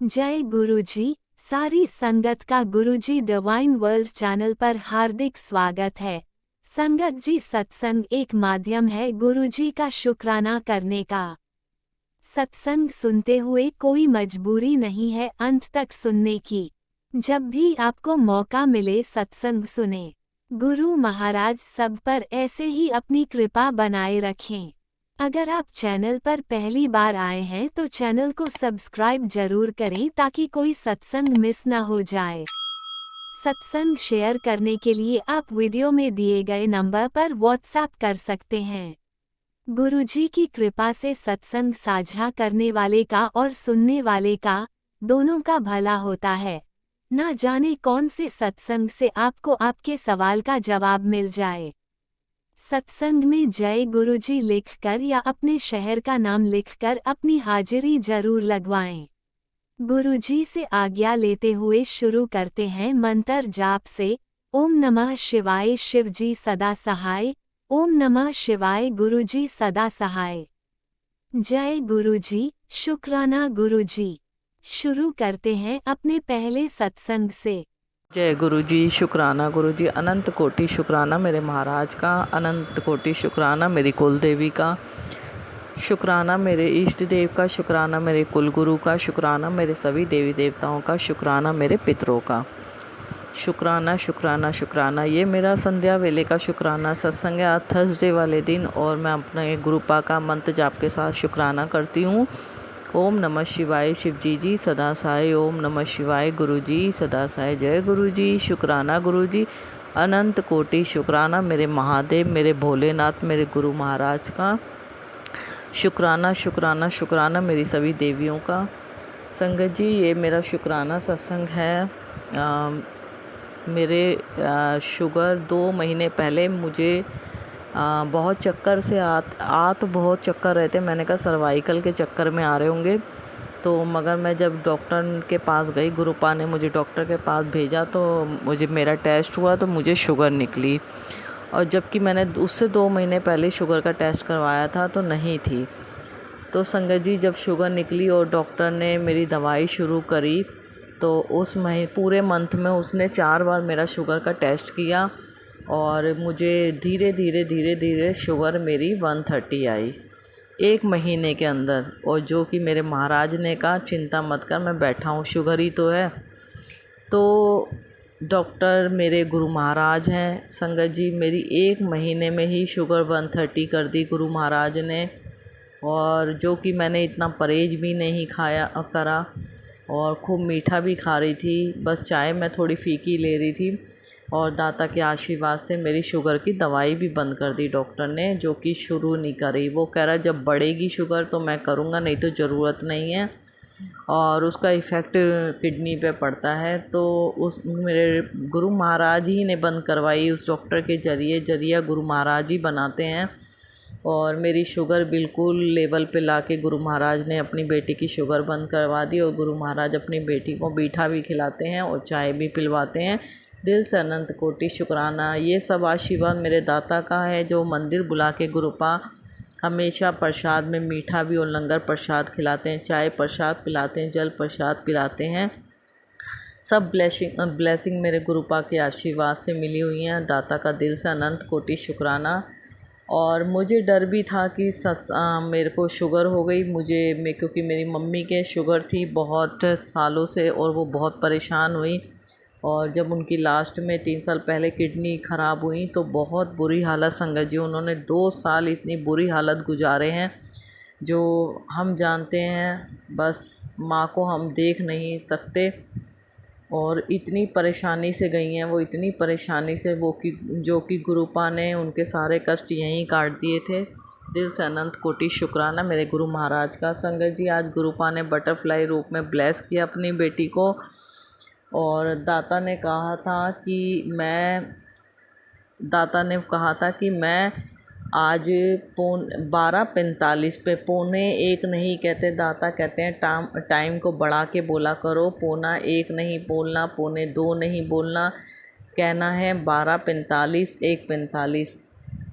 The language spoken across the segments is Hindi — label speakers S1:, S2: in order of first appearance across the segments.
S1: जय गुरुजी। सारी संगत का गुरुजी डिवाइन वर्ल्ड चैनल पर हार्दिक स्वागत है। संगत जी, सत्संग एक माध्यम है गुरुजी का शुक्राना करने का। सत्संग सुनते हुए कोई मजबूरी नहीं है अंत तक सुनने की। जब भी आपको मौका मिले सत्संग सुने। गुरु महाराज सब पर ऐसे ही अपनी कृपा बनाए रखें। अगर आप चैनल पर पहली बार आए हैं तो चैनल को सब्सक्राइब जरूर करें ताकि कोई सत्संग मिस ना हो जाए। सत्संग शेयर करने के लिए आप वीडियो में दिए गए नंबर पर व्हाट्सएप कर सकते हैं। गुरुजी की कृपा से सत्संग साझा करने वाले का और सुनने वाले का, दोनों का भला होता है। ना जाने कौन से सत्संग से आपको आपके सवाल का जवाब मिल जाए। सत्संग में जय गुरुजी लिखकर या अपने शहर का नाम लिखकर अपनी हाजिरी जरूर लगवाएं। गुरुजी से आज्ञा लेते हुए शुरू करते हैं मंत्र जाप से। ओम नमः शिवाय शिवजी सदा सहाय। ओम नमः शिवाय गुरुजी सदा सहाय। जय गुरुजी, शुक्राना गुरुजी। शुरू करते हैं अपने पहले सत्संग से।
S2: जय गुरु जी, शुक्राना गुरु जी, अनंत कोटि शुक्राना मेरे महाराज का, अनंत कोटि शुक्राना मेरी कुल देवी का, शुक्राना मेरे इष्ट देव का, शुक्राना मेरे कुल गुरु का, शुक्राना मेरे सभी देवी देवताओं का, शुक्राना मेरे पितरों का। शुक्राना शुक्राना शुक्राना। ये मेरा संध्या वेले का शुक्राना सत्संग है थर्सडे वाले दिन, और मैं अपने गुरुपा का मंत्र जाप के साथ शुक्राना करती हूँ। ओम नमः शिवाय शिवजी जी सदा सहाय। ओम नमः शिवाय गुरु जी सदा सहाय। जय गुरु जी, शुक्राना गुरु जी, अनंत कोटि शुक्राना मेरे महादेव, मेरे भोलेनाथ, मेरे गुरु महाराज का। शुक्राना शुक्राना शुक्राना मेरी सभी देवियों का। संगत जी, ये मेरा शुक्राना सत्संग है। मेरे शुगर 2 महीने पहले मुझे बहुत चक्कर से तो बहुत चक्कर रहते। मैंने कहा सर्वाइकल के चक्कर में आ रहे होंगे, तो मगर मैं जब डॉक्टर के पास गई, गुरुपा ने मुझे डॉक्टर के पास भेजा, तो मुझे मेरा टेस्ट हुआ तो मुझे शुगर निकली। और जबकि मैंने उससे 2 महीने पहले शुगर का टेस्ट करवाया था तो नहीं थी। तो संगत जी, जब शुगर निकली और डॉक्टर ने मेरी दवाई शुरू करी, तो उस पूरे मंथ में उसने 4 बार मेरा शुगर का टेस्ट किया और मुझे धीरे धीरे धीरे धीरे शुगर मेरी 130 आई 1 महीने के अंदर। और जो कि मेरे महाराज ने कहा चिंता मत कर, मैं बैठा हूँ, शुगर ही तो है। तो डॉक्टर मेरे गुरु महाराज हैं संगत जी। मेरी 1 महीने में ही शुगर 130 कर दी गुरु महाराज ने। और जो कि मैंने इतना परहेज भी नहीं करा और खूब मीठा भी खा रही थी, बस चाय मैं थोड़ी फीकी ले रही थी। और दाता के आशीर्वाद से मेरी शुगर की दवाई भी बंद कर दी डॉक्टर ने, जो कि शुरू नहीं करी। वो कह रहा जब बढ़ेगी शुगर तो मैं करूँगा, नहीं तो ज़रूरत नहीं है। और उसका इफ़ेक्ट किडनी पे पड़ता है। तो उस मेरे गुरु महाराज ही ने बंद करवाई, उस डॉक्टर के जरिए गुरु महाराज ही बनाते हैं। और मेरी शुगर बिल्कुल लेवल पे लाके गुरु महाराज ने अपनी बेटी की शुगर बंद करवा दी। और गुरु महाराज अपनी बेटी को मीठा भी खिलाते हैं और चाय भी पिलवाते हैं। दिल से अनंत कोटि शुक्राना। ये सब आशीर्वाद मेरे दाता का है, जो मंदिर बुला के गुरुपा हमेशा प्रसाद में मीठा भी और लंगर प्रसाद खिलाते हैं, चाय प्रसाद पिलाते हैं, जल प्रसाद पिलाते हैं। सब ब्लेसिंग मेरे गुरुपा के आशीर्वाद से मिली हुई हैं। दाता का दिल से अनंत कोटि शुक्राना। और मुझे डर भी था कि मेरे को शुगर हो गई क्योंकि मेरी मम्मी के शुगर थी बहुत सालों से और वो बहुत परेशान हुई। और जब उनकी लास्ट में 3 साल पहले किडनी ख़राब हुई तो बहुत बुरी हालत संगत जी, उन्होंने 2 साल इतनी बुरी हालत गुजारे हैं जो हम जानते हैं, बस माँ को हम देख नहीं सकते। और इतनी परेशानी से गई हैं वो, इतनी परेशानी से वो कि जो कि गुरुपा ने उनके सारे कष्ट यहीं काट दिए थे। दिल से अनंत कोटि शुक्राना मेरे गुरु महाराज का। संगत जी, आज गुरुपा ने बटरफ्लाई रूप में ब्लेस किया अपनी बेटी को। और दाता ने कहा था कि मैं आज 12:45 पे, 12:45 नहीं कहते दाता, कहते हैं टाइम को बढ़ा के बोला करो। 12:45 नहीं बोलना, 12:45 नहीं बोलना, कहना है 12:45, 1:45।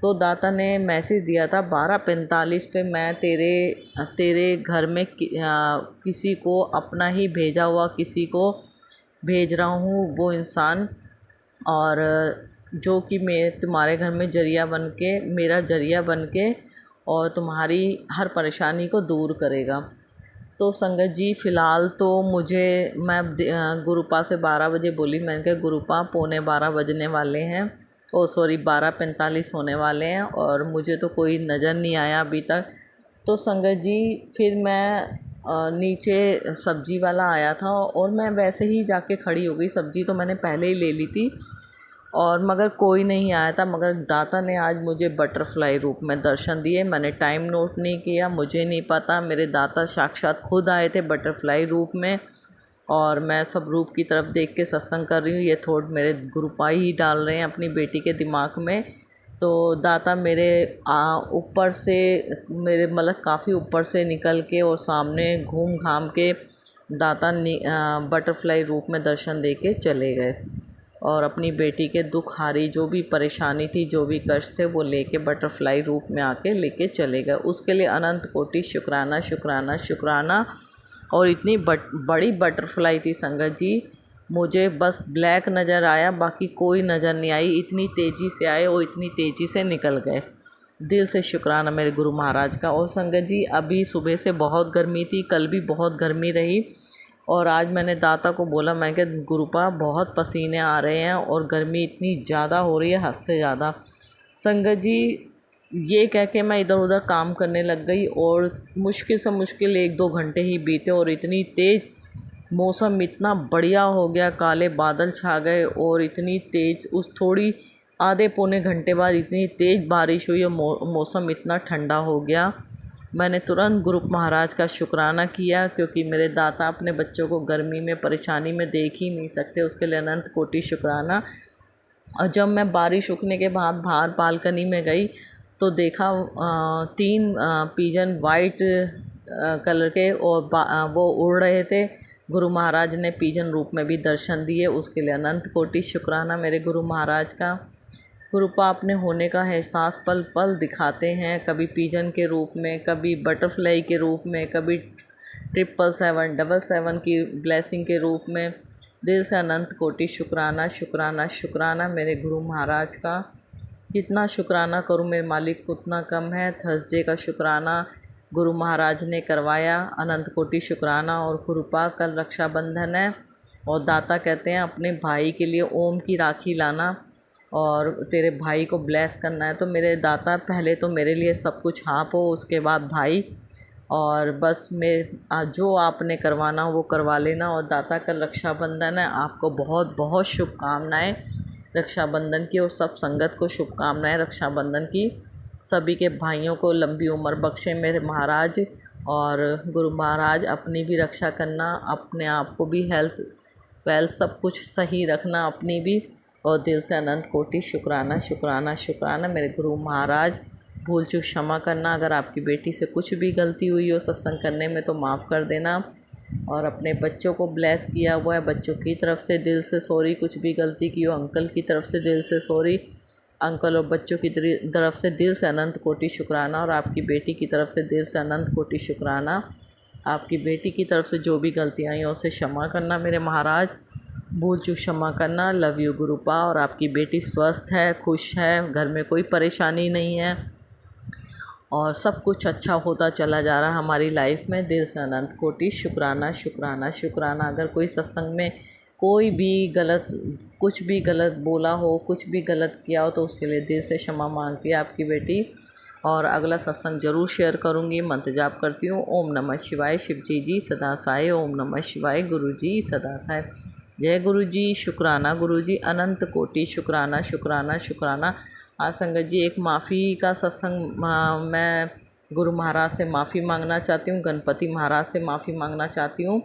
S2: तो दाता ने मैसेज दिया था 12:45 पे मैं तेरे घर में किसी को अपना ही भेजा हुआ किसी को भेज रहा हूँ, वो इंसान, और जो कि मैं तुम्हारे घर में जरिया बन के, मेरा जरिया बन के और तुम्हारी हर परेशानी को दूर करेगा। तो संगत जी फ़िलहाल तो मैं गुरुपा से 12 बजे बोली, मैंने कहा गुरुपा 11:45 बजने वाले हैं, ओ सॉरी 12:45 होने वाले हैं और मुझे तो कोई नज़र नहीं आया अभी तक। तो संगत जी फिर मैं नीचे सब्ज़ी वाला आया था और मैं वैसे ही जाके खड़ी हो गई, सब्ज़ी तो मैंने पहले ही ले ली थी और मगर कोई नहीं आया था। मगर दाता ने आज मुझे बटरफ्लाई रूप में दर्शन दिए। मैंने टाइम नोट नहीं किया, मुझे नहीं पता, मेरे दाता साक्षात खुद आए थे बटरफ्लाई रूप में और मैं सब रूप की तरफ देख के सत्संग कर रही हूँ। ये थॉट मेरे गुरुपाई ही डाल रहे हैं अपनी बेटी के दिमाग में। तो दाता मेरे ऊपर से, मेरे मतलब काफ़ी ऊपर से निकल के और सामने घूम घाम के दाता बटरफ्लाई रूप में दर्शन दे के चले गए और अपनी बेटी के दुख हारी जो भी परेशानी थी, जो भी कष्ट थे, वो लेके बटरफ्लाई रूप में आके लेके चले गए। उसके लिए अनंत कोटि शुक्राना शुक्राना शुक्राना। और इतनी बड़ी बटरफ्लाई थी संगत जी, मुझे बस ब्लैक नज़र आया, बाकी कोई नज़र नहीं आई। इतनी तेज़ी से आए और इतनी तेज़ी से निकल गए। दिल से शुक्राना मेरे गुरु महाराज का। और संगत जी अभी सुबह से बहुत गर्मी थी, कल भी बहुत गर्मी रही और आज मैंने दाता को बोला, मैं कि गुरुपा बहुत पसीने आ रहे हैं और गर्मी इतनी ज़्यादा हो रही है, हद से ज़्यादा। संगत जी ये कह के मैं इधर उधर काम करने लग गई और मुश्किल से मुश्किल 1-2 घंटे ही बीते और इतनी तेज़ मौसम इतना बढ़िया हो गया, काले बादल छा गए और इतनी तेज़ उस थोड़ी आधे पौने घंटे बाद इतनी तेज़ बारिश हुई और मौसम इतना ठंडा हो गया। मैंने तुरंत गुरु महाराज का शुक्राना किया, क्योंकि मेरे दाता अपने बच्चों को गर्मी में परेशानी में देख ही नहीं सकते, उसके लिए अनंत कोटि शुक्राना। और जब मैं बारिश रुकने के बाद बाहर बालकनी में गई तो देखा 3 पिजन वाइट कलर के और वो उड़ रहे थे। गुरु महाराज ने पिजन रूप में भी दर्शन दिए, उसके लिए अनंत कोटि शुक्राना मेरे गुरु महाराज का। गुरुपा अपने होने का एहसास पल पल दिखाते हैं, कभी पिजन के रूप में, कभी बटरफ्लाई के रूप में, कभी 777 की ब्लेसिंग के रूप में। दिल से अनंत कोटि शुक्राना शुक्राना शुक्राना मेरे गुरु महाराज का। जितना शुक्राना करूं मेरे मालिक उतना कम है। थर्सडे का शुक्राना गुरु महाराज ने करवाया, अनंत कोटि शुक्राना। और गुरुपा कल रक्षाबंधन है और दाता कहते हैं अपने भाई के लिए ओम की राखी लाना और तेरे भाई को ब्लेस करना है। तो मेरे दाता पहले तो मेरे लिए सब कुछ आप हो, उसके बाद भाई, और बस मैं जो आपने करवाना हो वो करवा लेना। और दाता कल रक्षाबंधन है, आपको बहुत बहुत शुभकामनाएं रक्षाबंधन की और सब संगत को शुभकामनाएं रक्षाबंधन की। सभी के भाइयों को लंबी उम्र बख्शे मेरे महाराज। और गुरु महाराज अपनी भी रक्षा करना, अपने आप को भी हेल्थ वेल्थ सब कुछ सही रखना अपनी भी। और दिल से अनंत कोटि शुक्राना शुक्राना शुक्राना मेरे गुरु महाराज। भूल चूक क्षमा करना, अगर आपकी बेटी से कुछ भी गलती हुई हो सत्संग करने में तो माफ़ कर देना। और अपने बच्चों को ब्लेस किया हुआ है, बच्चों की तरफ से दिल से सॉरी, कुछ भी गलती की हो। अंकल की तरफ से दिल से सॉरी, अंकल और बच्चों की तरफ से दिल से अनंत कोटि शुक्राना। और आपकी बेटी की तरफ से दिल से अनंत कोटि शुक्राना। आपकी बेटी की तरफ से जो भी गलतियाँ आई उसे क्षमा करना मेरे महाराज, भूल चूक क्षमा करना। Love you गुरुपा। और आपकी बेटी स्वस्थ है, खुश है, घर में कोई परेशानी नहीं है और सब कुछ अच्छा होता चला जा रहा है हमारी लाइफ में। दिल से अनंत कोटि शुक्राना शुक्राना शुक्राना। अगर कोई सत्संग में कोई भी कुछ भी गलत बोला हो, कुछ भी गलत किया हो तो उसके लिए दिल से क्षमा मांगती है आपकी बेटी। और अगला सत्संग ज़रूर शेयर करूँगी। मंत्र जाप करती हूँ। ओम नमः शिवाय, शिव जी सदा साय। ओम नमः शिवाय, गुरु जी सदा साय। जय गुरु जी। शुक्राना गुरु जी, अनंत कोटि शुक्राना शुक्राना शुक्राना। आज संगत जी एक माफ़ी का सत्संग, मैं गुरु महाराज से माफ़ी मांगना चाहती हूँ, गणपति महाराज से माफ़ी मांगना चाहती हूँ।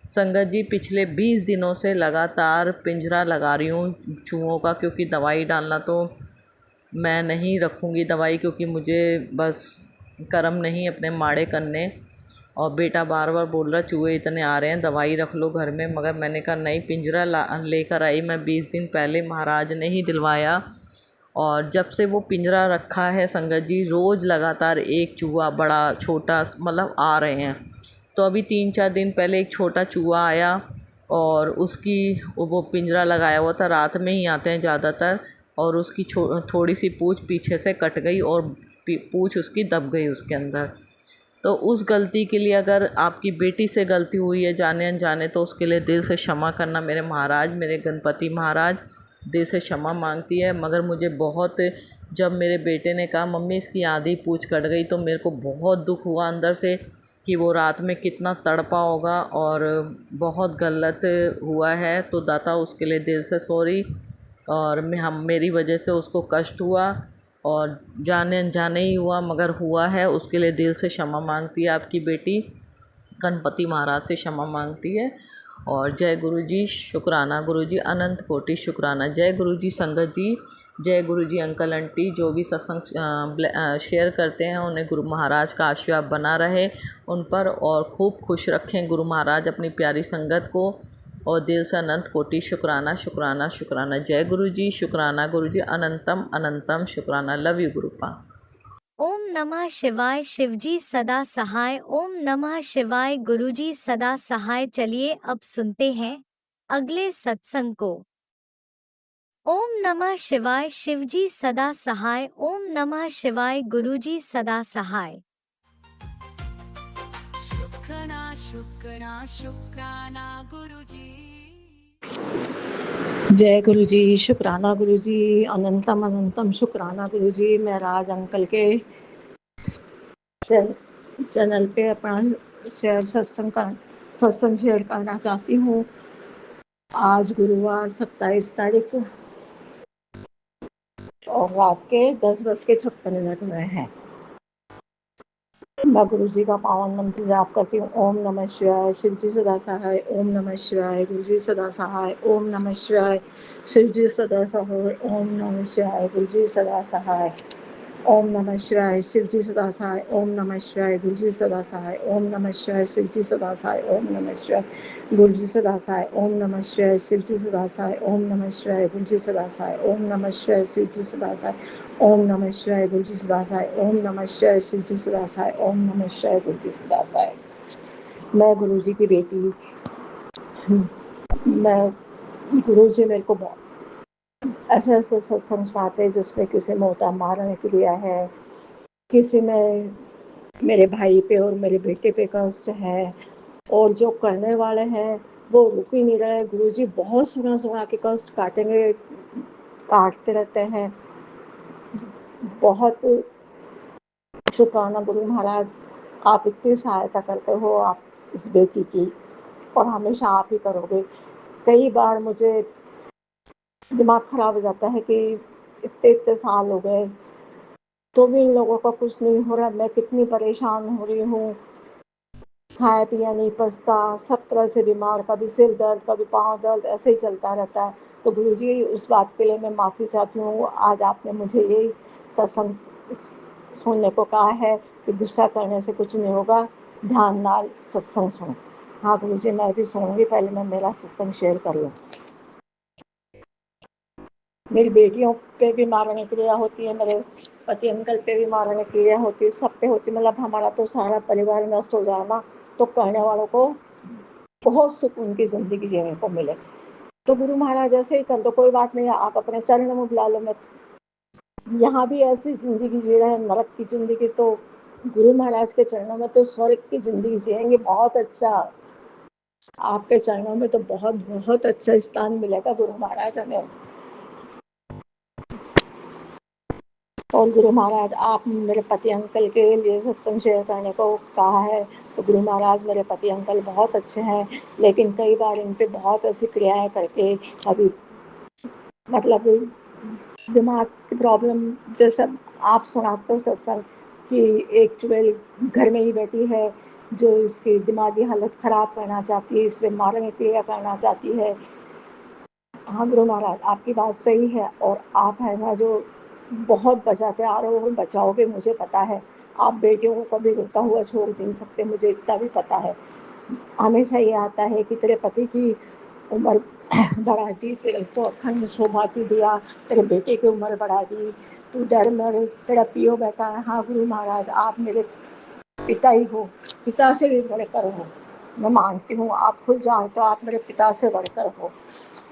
S2: संगत जी पिछले 20 दिनों से लगातार पिंजरा लगा रही हूँ चूहों का, क्योंकि दवाई डालना तो मैं नहीं रखूँगी दवाई, क्योंकि मुझे बस कर्म नहीं अपने माड़े करने। और बेटा बार बार बोल रहा चूहे इतने आ रहे हैं, दवाई रख लो घर में। मगर मैंने कहा नहीं, पिंजरा लेकर आई मैं 20 दिन पहले, महाराज ने ही दिलवाया और जब से वो पिंजरा रखा है संगत जी, रोज़ लगातार एक चूहा बड़ा छोटा मतलब आ रहे हैं। तो अभी 3-4 दिन पहले एक छोटा चूहा आया और उसकी वो पिंजरा लगाया हुआ था, रात में ही आते हैं ज़्यादातर, और उसकी थोड़ी सी पूँछ पीछे से कट गई और पूँछ उसकी दब गई उसके अंदर। तो उस गलती के लिए अगर आपकी बेटी से गलती हुई है जाने अनजाने, तो उसके लिए दिल से क्षमा करना मेरे महाराज, मेरे गणपति महाराज, दिल से क्षमा मांगती है। मगर मुझे बहुत, जब मेरे बेटे ने कहा मम्मी इसकी आधी पूँछ कट गई, तो मेरे को बहुत दुख हुआ अंदर से कि वो रात में कितना तड़पा होगा और बहुत गलत हुआ है। तो दाता उसके लिए दिल से सॉरी, और मेरी वजह से उसको कष्ट हुआ और जाने अनजाने ही हुआ, मगर हुआ है, उसके लिए दिल से क्षमा मांगती है आपकी बेटी, गणपति महाराज से क्षमा मांगती है। और जय गुरु जी, शुक्राना गुरु जी, अनंत कोटि शुक्राना। जय गुरु जी संगत जी, जय गुरु जी अंकल आंटी, जो भी सत्संग शेयर करते हैं उन्हें गुरु महाराज का आशीर्वाद बना रहे उन पर, और खूब खुश रखें गुरु महाराज अपनी प्यारी संगत को। और दिल से अनंत कोटि शुक्राना शुक्राना शुक्राना। जय गुरु जी, शुक्राना गुरु जी, अनंतम अनंतम शुक्राना। Love you गुरुपा।
S1: ओम नमः शिवाय, शिवजी सदा सहाय। ओम नमः शिवाय, गुरुजी सदा सहाय। चलिए अब सुनते हैं अगले सत्संग को। ओम नमः शिवाय, शिवजी सदा सहाय। ओम नमः शिवाय, गुरुजी सदा सहाय।
S3: शुक्राना शुक्राना शुक्राना गुरुजी।
S4: जय गुरु जी, शुक्राना गुरु जी, अनंतम अनंतम शुक्राना गुरु जी। मैं राज अंकल के चैनल पे अपना सत्संग शेयर करना चाहती हूँ। आज गुरुवार 27 तारीख और रात के 10:56 हुए हैं। मैं गुरु जी का पावन मंत्र जाप करती हूँ। ओम नमः शिवाय, शिव जी सदा सहाय। ओम नमः शिवाय, गुरु जी सदा सहाय। ओम नमः शिवाय, शिव जी सदा सहाय। ओम नमः शिवाय, गुरु जी सदा सहाय। ओम नमः शिवाय, शिव जी सदा सहाय। ओम नमः शिवाय, गुरु जी सदा सहाय। ओम नमः शिवाय, शिव जी सदा सहाय। ओम नमः शिवाय, गुरु जी सदा सहाय। ओम नमः शिवाय, शिव जी सदा सहाय। ओम नमः शिवाय, गुरु जी सदा सहाय। ओम नमः शिवाय, शिव जी सदा सहाय। ओम नमः शिवाय, गुरु जी सदा सहाय। ओम नमः शिवाय, शिव जी सदा सहाय। ओम नमः शिवाय, गुरु जी सदा सहाय। मैं गुरु जी की बेटी, मैं गुरु जी मेरे को ऐसे ऐसे सत्संग सुनाते हैं जिसमें किसी में होता मारने के लिए है, किसी में मेरे भाई पे और मेरे बेटे पे कष्ट है, और जो करने वाले हैं वो रुक ही नहीं रहे। गुरुजी बहुत सुना सुना के कष्ट काटते रहते हैं। बहुत शुक्राना गुरु महाराज, आप इतनी सहायता करते हो आप इस बेटी की, और हमेशा आप ही करोगे। कई बार मुझे दिमाग खराब हो जाता है कि इतने इतने साल हो गए तो भी इन लोगों का कुछ नहीं हो रहा। मैं कितनी परेशान हो रही हूँ, खाया पिया नहीं पचता, सब तरह से बीमार, कभी सिर दर्द, कभी पाँव दर्द, ऐसे ही चलता रहता है। तो गुरुजी उस बात के लिए मैं माफ़ी चाहती हूँ। आज आपने मुझे यही सत्संग सुनने को कहा है कि गुस्सा करने से कुछ नहीं होगा, ध्यान नाल सत्संग सुनो। हाँ गुरुजी, मैं भी सुनूंगी, पहले मैं मेरा सत्संग शेयर कर लूँ। मेरी बेटियों पे भी मारने की क्रिया होती है, मेरे पति अंकल पे भी मारने की क्रिया होती है, सब पे होती है। मतलब हमारा तो सारा परिवार नष्ट हो जाए ना, तो करने वालों को बहुत सुकून की जिंदगी जीने को मिले। तो गुरु महाराज ऐसे ही कर दो, कोई बात नहीं, आप अपने चरण में बुला लो। मैं यहाँ भी ऐसी जिंदगी जी रहे हैं, नरक की जिंदगी, तो गुरु महाराज के चरणों में तो स्वर्ग की जिंदगी जिएंगे। बहुत अच्छा, आपके चरणों में तो बहुत बहुत अच्छा स्थान मिलेगा गुरु महाराज हमें। और गुरु महाराज, आप मेरे पति अंकल के लिए सत्संग शेयर करने को कहा है, तो गुरु महाराज मेरे पति अंकल बहुत अच्छे हैं, लेकिन कई बार इन पे बहुत ऐसी क्रियाएं करके अभी मतलब दिमाग की प्रॉब्लम, जैसा आप सुनाते हो सत्संग कि एक चुड़ैल घर में ही बैठी है जो इसकी दिमागी हालत ख़राब करना चाहती है, इसमें मारने क्रिया करना चाहती है। हाँ गुरु महाराज, आपकी बात सही है, और आप है ना जो बहुत बचाते आ रहे हो, बचाओगे मुझे पता है। आप बेटियों को कभी रोता हुआ छोड़ नहीं सकते, मुझे इतना भी पता है। हमेशा ये आता है कि तेरे पति की उम्र बढ़ा दी, तेरे को अखंड सौभाग्य दिया, तेरे बेटे की उम्र बढ़ा दी, तू डर मर, तेरा पियो बेटा है। हाँ गुरु महाराज, आप मेरे पिता ही हो, पिता से भी बढ़कर हो। मैं मानती हूँ, आप खुद जाओ तो आप मेरे पिता से बढ़कर हो।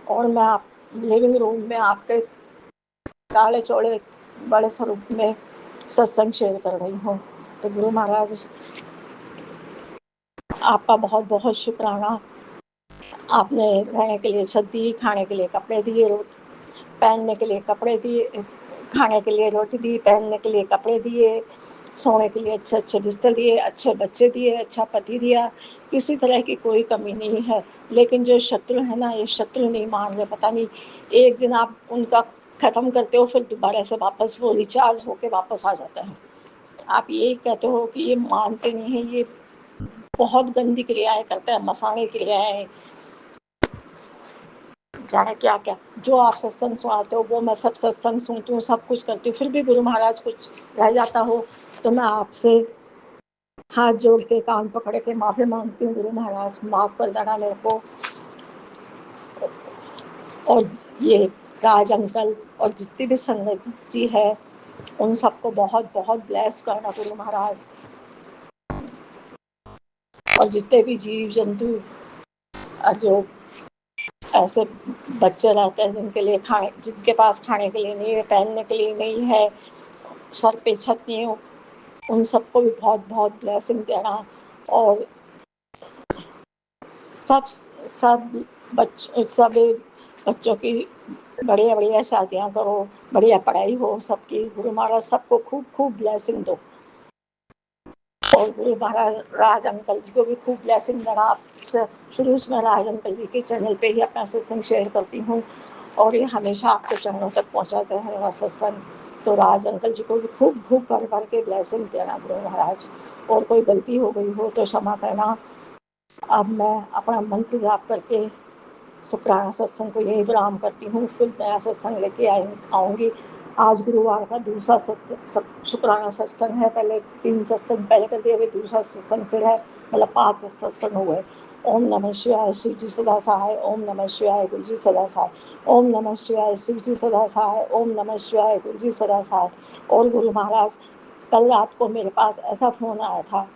S4: और मैं आप लिविंग रूम में आपके काले चौड़े बड़े स्वरूप में सत्संग शेयर कर रही हूँ। तो गुरु महाराज, आपका बहुत बहुत शुक्राना। आपने रहने के लिए छत दी, खाने के लिए कपड़े दिए, पहनने के लिए कपड़े दिए, खाने के लिए रोटी दी, पहनने के लिए कपड़े दिए, सोने के लिए अच्छे अच्छे बिस्तर दिए, अच्छे बच्चे दिए, अच्छा पति दिया। किसी तरह की कोई कमी नहीं है। लेकिन जो शत्रु है ना, ये शत्रु नहीं मान रहे। पता नहीं, एक दिन आप उनका ख़त्म करते हो, फिर दोबारा से वापस वो रिचार्ज होके वापस आ जाता है। आप यही कहते हो कि ये मानते नहीं हैं, ये बहुत गंदी क्रियाएं करते हैं, मसाणी क्रियाएं, जाने क्या क्या। जो आप सत्संग सुनाते हो वो मैं सब सत्संग सुनती हूँ, सब कुछ करती हूँ, फिर भी गुरु महाराज कुछ रह जाता हो तो मैं आपसे हाथ जोड़ के कान पकड़ के माफ़ी मांगती हूँ। गुरु महाराज माफ़ कर देना मेरे को। और ये राज अंकल और जितनी भी संगत जी है, उन सबको बहुत बहुत ब्लेस करना गुरु महाराज। और जितने भी जीव जंतु जो ऐसे बच्चे रहते हैं जिनके पास खाने के लिए नहीं है, पहनने के लिए नहीं है, सर पे छत नहीं है, उन सबको भी बहुत बहुत ब्लेसिंग देना। और सब सब बच्चों की बढ़िया बढ़िया शादियाँ करो, बढ़िया पढ़ाई हो सबकी। गुरु महाराज सबको खूब खूब ब्लेसिंग दो। और गुरु महाराज राज अंकल जी को भी खूब ब्लेसिंग देना। आपसे शुरू से मैं राज अंकल जी के चैनल पे ही अपना सत्संग शेयर करती हूँ और ये हमेशा आपके चरणों तक पहुँचाते हैं मेरा सत्संग। तो राज अंकल जी को भी खूब खूब भर भर के ब्लेसिंग देना गुरु महाराज। और कोई गलती हो गई हो तो क्षमा करना। अब मैं अपना मंत्र जाप करके शुक्राना सत्संग को यही विराम करती हूँ। फिर नया सत्संग लेके आऊँगी। आज गुरुवार का दूसरा शुक्राना सत्संग है। पहले 3 सत्संग पहले कर दिए, अभी दूसरा सत्संग फिर है, मतलब 5 सत्संग हुए। ओम नमः शिवाय, शिव जी सदा सहाय। ओम नमः शिवाय, गुरु जी सदा सहाय। ओम नमः शिवाय, शिव जी सदा सहाय। ओम नमः शिवाय, गुरु जी सदा सहाय। और गुरु महाराज, कल रात को मेरे पास ऐसा फ़ोन आया था,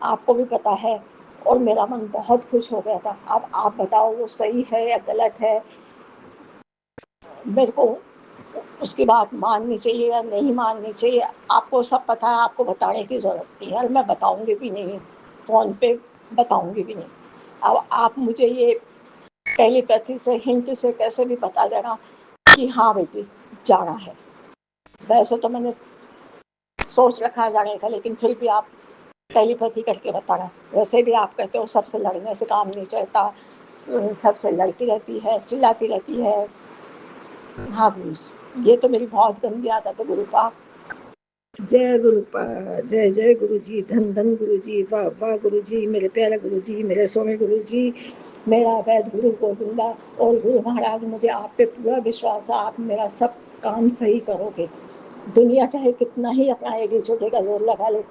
S4: आपको भी पता है, और मेरा मन बहुत खुश हो गया था। अब आप बताओ वो सही है या गलत है। मेरे को उसकी बात माननी चाहिए या नहीं माननी चाहिए, आपको सब पता है, आपको बताने की ज़रूरत नहीं है, और मैं बताऊंगी भी नहीं, फ़ोन पे बताऊंगी भी नहीं। अब आप मुझे ये टेलीपैथी से, हिंट से कैसे भी बता देना कि हाँ बेटी जाना है। वैसे तो मैंने सोच रखा है जाने का, लेकिन फिर भी आप टेलीपैथी करके बताना। वैसे भी आप कहते हो सबसे लड़ने से काम नहीं चलता, सबसे लड़ती रहती है, चिल्लाती रहती है। हाँ गुरु जी, ये तो मेरी बहुत गंदी आदत है गुरु का। जय जय जय गुरु जी, धन धन गुरु जी, वाह वाह गुरु जी, मेरे प्यारे गुरु जी, मेरे सोने गुरु जी, मेरा वैद गुरु गोविंदा। और गुरु महाराज, मुझे आप पे पूरा विश्वास है, आप मेरा सब काम सही करोगे। दुनिया चाहे कितना ही अपना एडी छोटे का जोर लगा ले,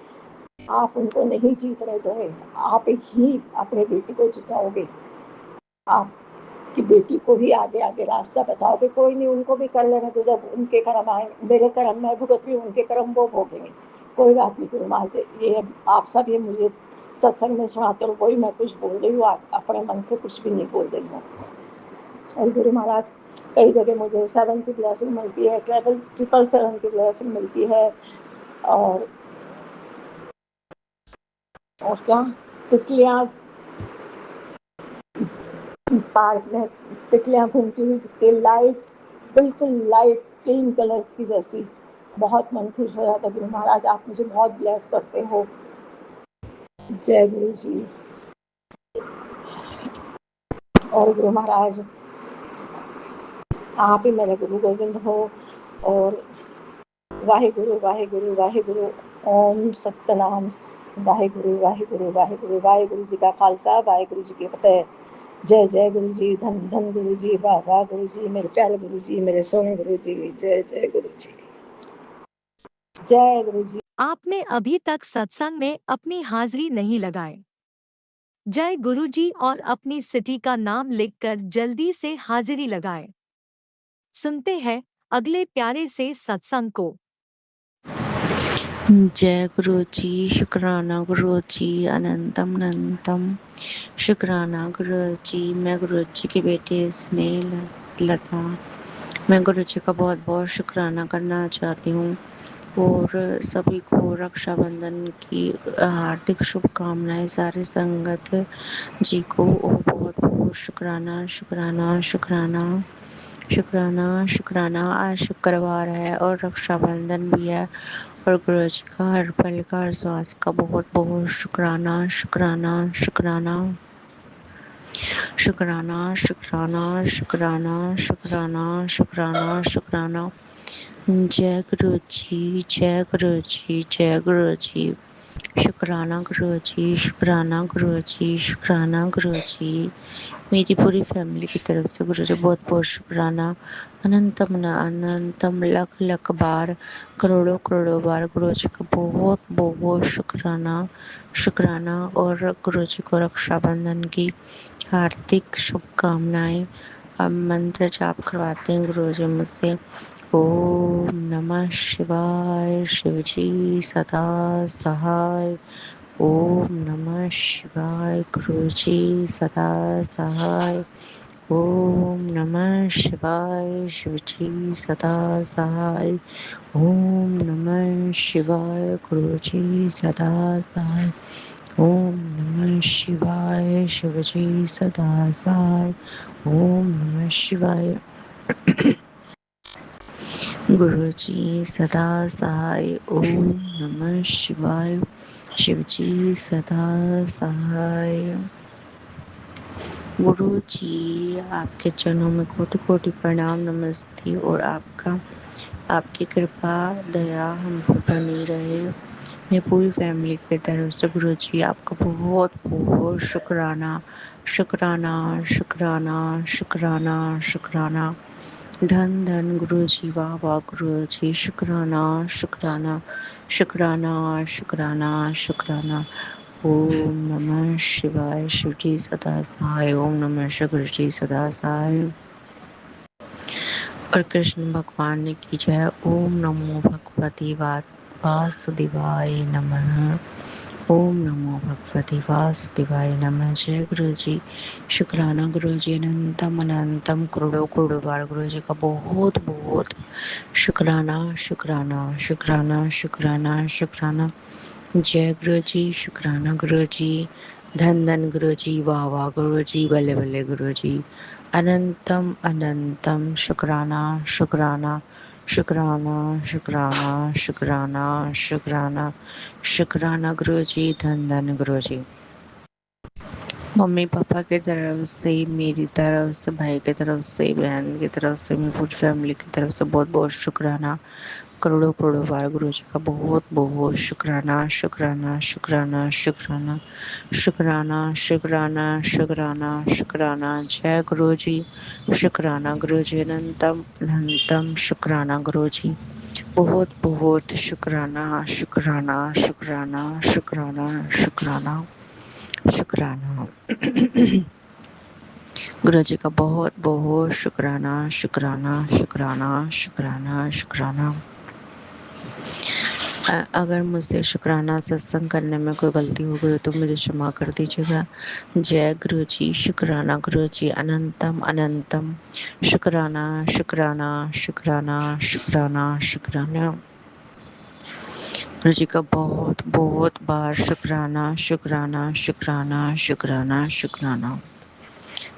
S4: आप उनको नहीं जीतने दोगे। आप ही अपने बेटी को जिताओगे। आपकी बेटी को भी आगे आगे रास्ता बताओगे। कोई नहीं, उनको भी कर लेना, तो जब उनके कर्म आए, मेरे कर्म मैं भुगत रही हूँ, उनके कर्म वो भोगेंगे। कोई बात नहीं गुरु महाराज, ये आप सब ये मुझे सत्संग में सुनाते हो, वही मैं कुछ बोल रही हूँ, अपने मन से कुछ भी नहीं बोल रही हूँ। और गुरु महाराज, कई जगह मुझे 7 की ब्लेसिंग मिलती है, ट्रैवल 777 की ब्लेसिंग मिलती है। और क्या, तितलियाँ पार्क में तितलियाँ घूमती हुई दिखती है, लाइट, बिल्कुल लाइट क्रीम कलर की जैसी। बहुत मन खुश हो जाता है। गुरु महाराज, आप मुझे बहुत ब्लेस करते हो। जय गुरु जी। और गुरु महाराज, आप ही मेरे गुरु गोविंद हो। और वाहिगुरु वाहिगुरु वाहिगुरु, ओम सतनाम, वाहिगुरु वाहिगुरु वाहिगुरु, वाहिगुरु जी का खालसा, वाहिगुरु जी की फतेह। जय जय गुरु जी, धन धन गुरु जी, वाह वाह गुरु जी, मेरे प्यारे गुरु जी, मेरे सोने गुरु जी, जय जय गुरु जी, जय गुरु जी।
S5: आपने अभी तक सत्संग में अपनी हाजिरी नहीं लगाई। जय गुरुजी और अपनी सिटी का नाम लिखकर जल्दी से हाजिरी लगाएं। सुनते हैं अगले प्यारे से सत्संग को।
S6: जय गुरु जी, शुक्राना गुरु जी, अनंतम अनंतम शुक्राना गुरु जी। मैं गुरु जी की बेटी स्नेह लता, मैं गुरु जी का बहुत बहुत शुक्राना करना चाहती हूँ और सभी को रक्षाबंधन की हार्दिक शुभकामनाएं। सारे संगत जी को और बहुत बहुत शुक्राना शुक्राना शुक्राना शुक्राना शुक्राना। आज शुक्रवार है और रक्षाबंधन भी है और गुरु जी का हर पल का हर श्वास का बहुत बहुत शुक्राना शुक्राना शुक्राना शुक्राना शुक्राना शुक्राना शुक्राना शुक्राना शुक्राना। जय गुरु जी, जय गुरु जी, जय गुरु जी। शुक्राना गुरु जी, शुक्राना गुरु जी, शुक्राना गुरु जी। मेरी पूरी फैमिली की तरफ से गुरु जी बहुत बहुत शुक्राना। अनंतम न अनंतम लख लख बार, करोड़ों करोड़ों बार गुरु जी का बहुत बहुत शुक्राना शुक्राना। और गुरु जी को रक्षाबंधन की हार्दिक शुभकामनाएं। अब मंत्र जाप करवाते हैं गुरु जी मुझसे। ओम नमः शिवाय, शिवजी सदा सहाय। ओम नमः शिवाय, गुरुजी सदा सहाय। ओम नमः शिवाय, शिवजी सदा सहाय। ओम नमः शिवाय, गुरुजी सदा सहाय। ओम नमः शिवाय, शिवजी सदा सहाय। ओम नमः शिवाय, गुरुजी सदा सहाय। ओम नमः शिवाय, शिवजी सदा सहाय। गुरु जी, आपके चरणों में कोटि कोटि प्रणाम नमस्ते और आपकी कृपा दया हम पर बनी रहे। मैं पूरी फैमिली की तरफ से गुरु जी आपका बहुत बहुत शुक्राना शुक्राना शुक्राना शुक्राना शुक्राना। धन धन गुरु जी, वाह वाह गुरु जी, शुक्राना शुक्राना शुक्राना शुक्राना शुक्राना। ओम नमः शिवाय, शिवजी सदा सहाय। ओम नमः शिव, गुरु जी सदा सहाय। और कृष्ण भगवान ने की जय। ओम नमो भगवते वासुदेवाय नमः। ओम नमो भगवते वासुदेवाय नमः। जय गुरु जी, शुक्राना गुरु जी, अनंतम अनंतम करोड़ों करोड़ों बार गुरु जी का बहुत बहुत शुक्राना शुक्राना शुक्राना शुक्राना शुक्राना। जय गुरु जी, शुक्राना गुरु जी, धन धन गुरु जी, वाह वाह गुरु जी, बल्ले बल्ले गुरु जी। अनंतम अनंतम शुक्राना शुक्राना शुक्राना शुक्राना शुक्राना शुक्राना शुक्राना गुरु जी, धन धन गुरु जी। मम्मी पापा की तरफ से, मेरी तरफ से, भाई की तरफ से, बहन की तरफ से, मेरी पूरी फैमिली की तरफ से बहुत बहुत शुक्राना। करोड़ों करोड़ों बार गुरु जी का बहुत बहुत शुक्राना शुक्राना शुक्राना शुक्राना शुक्राना शुक्राना शुक्राना शुक्राना। जय गुरु जी, शुक्राना गुरु जी, अनंतम अनंतम शुक्राना गुरु जी। बहुत बहुत शुक्राना शुक्राना शुक्राना शुक्राना शुक्राना शुक्राना। गुरु जी का बहुत बहुत शुक्राना शुक्राना शुक्राना शुक्राना शुक्राना। अगर मुझसे शुक्राना सत्संग करने में कोई गलती हो गई तो मुझे क्षमा कर दीजिएगा। जय गुरु जी, शुक्राना गुरु जी, अनंतम अनंतम शुक्राना शुक्राना शुक्राना शुक्राना शुक्राना। गुरु जी का बहुत बहुत बार शुक्राना शुक्राना शुक्राना शुक्राना शुक्राना।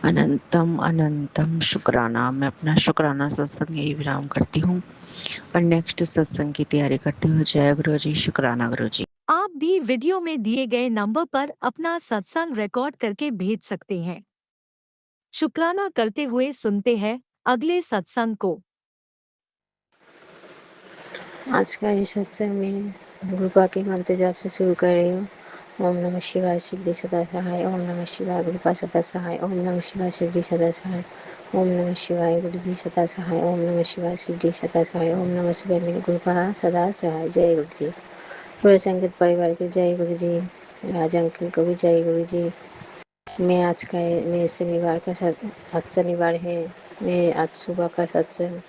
S6: अनंतम अनंतम शुक्राना। मैं अपना शुक्राना सत्संग यही विराम करती हूँ और नेक्स्ट सत्संग की तैयारी करती हूँ। जय गुरु जी, शुक्राना गुरु जी।
S5: आप भी वीडियो में दिए गए नंबर पर अपना सत्संग रिकॉर्ड करके भेज सकते हैं। शुक्राना करते हुए सुनते हैं अगले सत्संग को।
S7: आज का ये सत्संग मैं गुरुपा के मंत्र जाप से शुरू कर रही हूँ। ओम नमः शिवाय, शिवजी सदा सहाय। ओम नमः शिवाय, गुरुपा सदा सहाय। ओम नमः शिवाय, शिवजी सदा सहाय। ओम नमः शिवाय, गुरुजी सदा सहाय। ओम नमः शिवाय, शिवजी सदा सहाय। ओम नमः शिवाय, मेरे गुरुपा सदा सहाय। जय गुरु जी। पूरे संगीत परिवार की जय गुरु जी। राजा अंकल को भी जय गुरु जी। मैं आज का मैं शनिवार का आज शनिवार है। मैं आज सुबह का सत्संग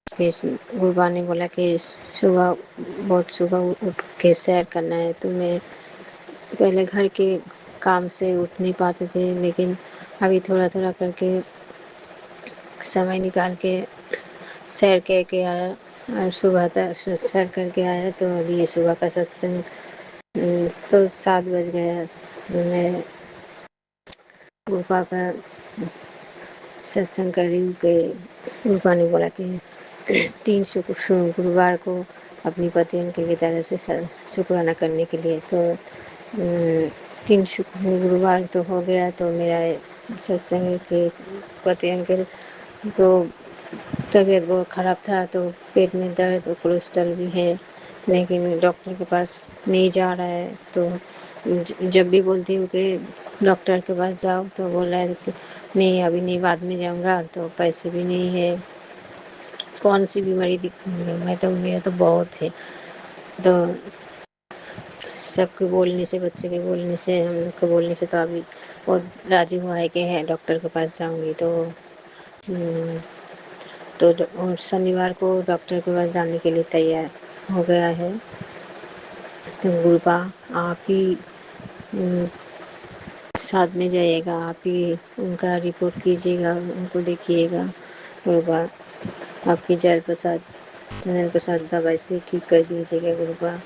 S7: फिर गुरुबा ने बोला कि सुबह बहुत सुबह उठ के सैर करना है, तो मैं पहले घर के काम से उठ नहीं पाते थे, लेकिन अभी थोड़ा थोड़ा करके समय निकाल के सैर करके आया और सुबह तक सैर करके आया। तो अभी ये सुबह का सत्संग तो 7 बज गया। तो मैं गुरुपा का सत्संग कर रही हूँ कि गुरुपा ने बोला कि 3 गुरुवार को अपनी पतियों के लिए तरफ से शुक्राना करने के लिए। तो 3 गुरुवार तो हो गया। तो मेरा सत्संग के पति अंकल को तबीयत बहुत ख़राब था, तो पेट में दर्द और कोलेस्ट्रॉल भी है, लेकिन डॉक्टर के पास नहीं जा रहा है। तो जब भी बोलती हूँ कि डॉक्टर के पास जाओ, तो बोला है कि नहीं अभी नहीं, बाद में जाऊँगा, तो पैसे भी नहीं है। कौन सी बीमारी मैं तो मेरा तो बहुत है। तो सबके बोलने से, बच्चे के बोलने से, हम लोग के बोलने से तो अभी बहुत राज़ी हुआ है कि है डॉक्टर के पास जाऊँगी। तो शनिवार को डॉक्टर के पास जाने के लिए तैयार हो गया है। तो गुरुपा आप ही साथ में जाइएगा, आप ही उनका रिपोर्ट कीजिएगा, उनको देखिएगा। गुरुपा आपकी जल प्रसाद चंदन प्रसाद दवाई से ठीक कर दीजिएगा गुरुपा।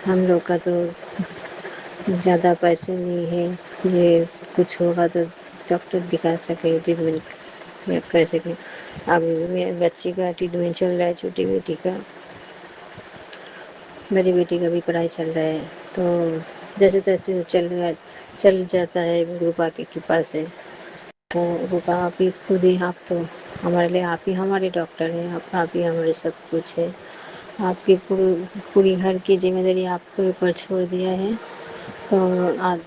S7: हम लोग का तो ज़्यादा पैसे नहीं है, ये कुछ होगा तो डॉक्टर दिखा सके, ट्रीटमेंट कर सकें। अभी मेरे बच्चे का ट्रीटमेंट चल रहा है, छोटी बेटी का, मेरी बेटी का भी पढ़ाई चल रहा है। तो जैसे तैसे चल जाता है गुरुपा की कृपा से। तो गुरुपा आप ही खुद ही, आप तो हमारे लिए, आप ही हमारे डॉक्टर हैं, आप ही हमारे सब कुछ है। आपकी पूरी घर की जिम्मेदारी आपके ऊपर छोड़ दिया है। तो आप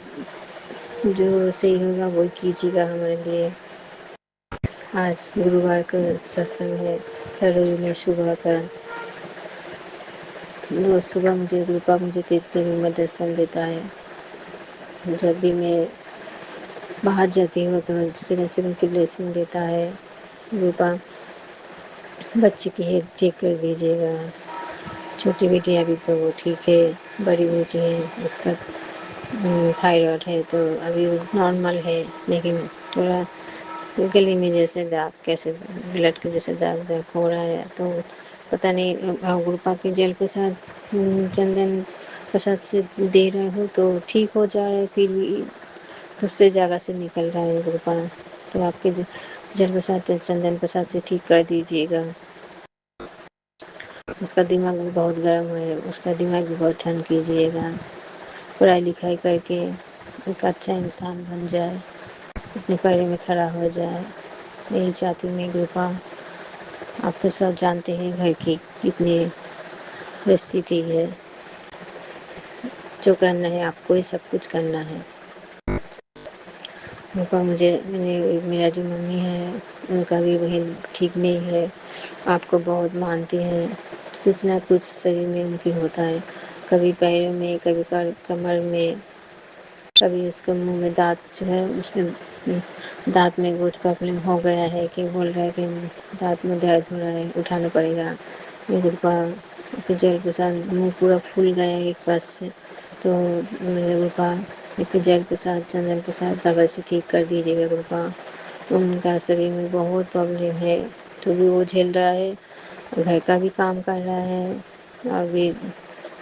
S7: जो सही होगा वही कीजिएगा हमारे लिए। आज गुरुवार का सत्संग है, कल में सुबह का, रोज सुबह मुझे गुरुपा मुझे तीर्थनी में दर्शन देता है। जब भी मैं बाहर जाती हूँ तो सिवन सिवन की ब्लेसिंग देता है। गुरुपा बच्चे की हेल्थ ठीक कर दीजिएगा। छोटी बेटी अभी तो वो ठीक है, बड़ी बेटी है उसका थायराइड है, तो अभी वो नॉर्मल है, लेकिन थोड़ा गले में जैसे दाग, कैसे ब्लड के जैसे दाग दाग हो रहा है। तो पता नहीं गुरुपा के जल प्रसाद चंदन प्रसाद से दे रहे हो तो ठीक हो जा रहा है, फिर भी दूसरे जगह से निकल रहा है गुरुपा। तो आपके जल प्रसाद चंदन प्रसाद से ठीक कर दीजिएगा। उसका दिमाग भी बहुत गर्म है, उसका दिमाग भी बहुत ठंड कीजिएगा। पढ़ाई लिखाई करके एक अच्छा इंसान बन जाए, अपने पैरों में खड़ा हो जाए, यही चाहती हूँ मैं गुरुपा। आप तो सब जानते हैं घर की कितनी परिस्थिति है, जो करना है आपको ही सब कुछ करना है। गुरुपा मेरा जो मम्मी है उनका भी वही ठीक नहीं है, आपको बहुत मानती हैं, कुछ ना कुछ शरीर में उनकी होता है, कभी पैरों में, कभी कमर में, कभी उसके मुंह में दांत जो है, उसके दांत में कुछ प्रॉब्लम हो गया है कि बोल रहा है कि दांत में दर्द हो रहा है, उठाना पड़ेगा। ये गुरुपा के जल प्रसाद, मुंह पूरा फूल गया है एक पास से, तो मेरे गुरुपा एक जल प्रसाद चंदन प्रसाद दवा से ठीक कर दीजिएगा गुरुपा। उनका शरीर में बहुत प्रॉब्लम है, तो भी वो झेल रहा है, घर का भी काम कर रहा है, और भी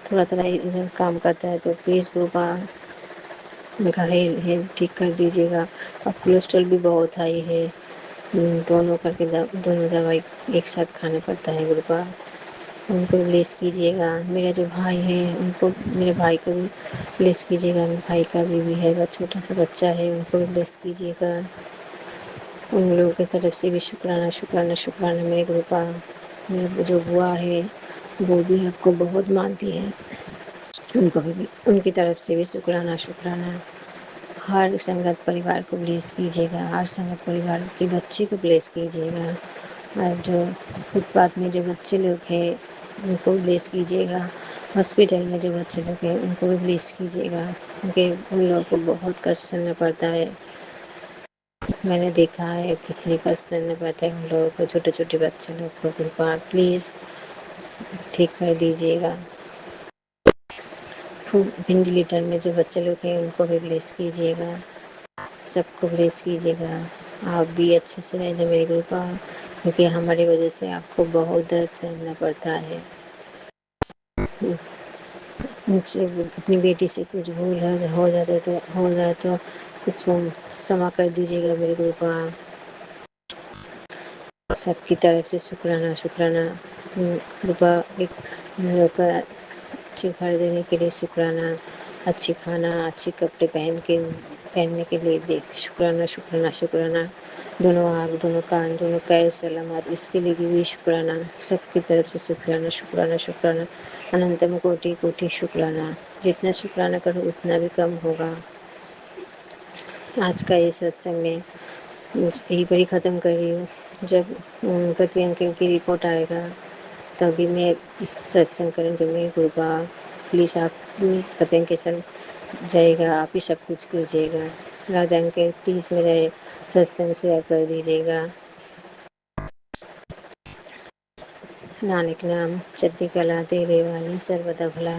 S7: थोड़ा थोड़ा इधर काम करता है। तो प्लीज़ गुरुपा उनका हेल्थ ठीक कर दीजिएगा। और कोलेस्ट्रॉल भी बहुत हाई है, दोनों करके दोनों दवाई एक साथ खाना पड़ता है गुरुपा। उनको ब्लेस कीजिएगा। मेरा जो भाई है उनको, मेरे भाई को भी ब्लेस कीजिएगा। मेरे भाई का भी है, छोटा सा बच्चा है, उनको भी ब्लेस कीजिएगा। उन लोगों की तरफ से भी शुक्राना शुक्राना शुक्राना मेरे गुरुपा। मेरी जो बुआ है वो भी आपको बहुत मानती है, उनको भी उनकी तरफ से भी शुक्राना शुक्राना। हर संगत परिवार को ब्लेस कीजिएगा, हर संगत परिवार के बच्चे को ब्लेस कीजिएगा, और जो फुटपाथ में जो बच्चे लोग हैं उनको ब्लेस कीजिएगा। हॉस्पिटल में जो बच्चे लोग हैं उनको भी ब्लेस कीजिएगा, क्योंकि उन लोगों को बहुत कष्ट सहना पड़ता है। मैंने देखा है कितने कष्ट सहना पड़ता है उन लोगों को, छोटे छोटे बच्चे लोग को। कृपा प्लीज़ ठीक कर दीजिएगा। वेंटिलेटर में जो बच्चे लोग हैं उनको भी ब्लेस कीजिएगा, सबको ब्लेस कीजिएगा। आप भी अच्छे से रहना मेरी कृपा, क्योंकि हमारी वजह से आपको बहुत दर्द सहना पड़ता है। मुझसे अपनी बेटी से कुछ भूल हो जाए तो कुछ क्षमा कर दीजिएगा मेरी कृपा। सबकी तरफ से शुक्राना शुक्राना। कृपा एक हम लोग का अच्छे घर देने के लिए शुक्राना, अच्छी खाना अच्छे कपड़े पहनने के लिए देख शुक्राना शुक्राना शुक्राना। दोनों आँख दोनों कान दोनों पैर सलामत, इसके लिए भी शुक्राना। सबकी तरफ से शुक्राना शुक्राना शुक्राना। अनंतम कोटि कोटि शुक्राना। जितना शुक्राना करो उतना भी कम होगा। आज का ये सत्संग में बस यही पर ही ख़त्म कर रही हूँ। जब पति अंकल की रिपोर्ट आएगा तभी मैं सत्संग करेंगे। मेरी कृपा प्लीज़ आप पति अंकल के साथ जाइएगा, आप ही सब कुछ कीजिएगा। राजा अंकल प्लीज़ मेरा ये सत्संग शेयर कर दीजिएगा। नानक नाम चढ़ती कला तेरे वाली सर्वदा भला।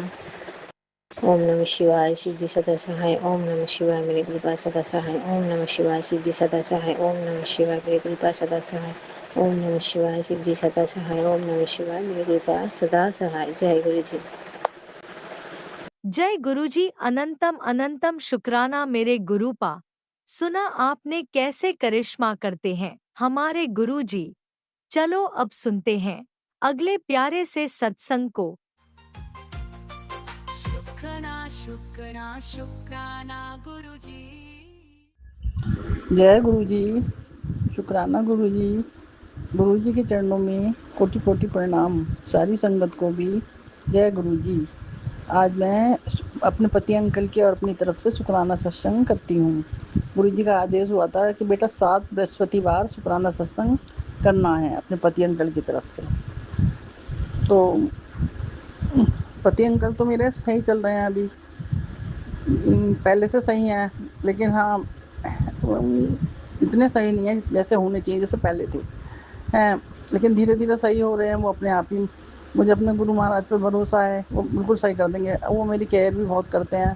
S7: ओम नमः शिवाय सिद्धि सदा सहाय। ओम नमः शिवाय मेरी कृपा सदा सहाय। ओम नमः शिवाय सिद्धि सदा सहाय। ओम नमः शिवाय मेरी कृपा सदा सहाय। ओम नमः शिवाय सिद्धि सदा सहाय। ओम नमः शिवाय मेरी कृपा सदा सहाय। जय गुरु जी।
S5: जय गुरुजी। अनंतम अनंतम शुक्राना मेरे गुरुपा। सुना आपने कैसे करिश्मा करते हैं हमारे गुरुजी। चलो अब सुनते हैं अगले प्यारे से सत्संग को।
S3: शुक्राना शुक्राना शुक्राना गुरुजी।
S8: जय गुरु जी। शुक्राना गुरु जी। गुरु जी के चरणों में कोटि कोटि प्रणाम। सारी संगत को भी जय गुरु जी। आज मैं अपने पति अंकल के और अपनी तरफ से शुक्राना सत्संग करती हूँ। गुरु जी का आदेश हुआ था कि बेटा 7 बृहस्पतिवार शुक्राना सत्संग करना है अपने पति अंकल की तरफ से। तो पति अंकल तो मेरे सही चल रहे हैं अभी, पहले से सही हैं, लेकिन हाँ इतने सही नहीं है जैसे होने चाहिए, जैसे पहले थे हैं, लेकिन धीरे धीरे सही हो रहे हैं वो अपने आप ही। मुझे अपने गुरु महाराज पे भरोसा है, वो बिल्कुल सही कर देंगे। वो मेरी केयर भी बहुत करते हैं।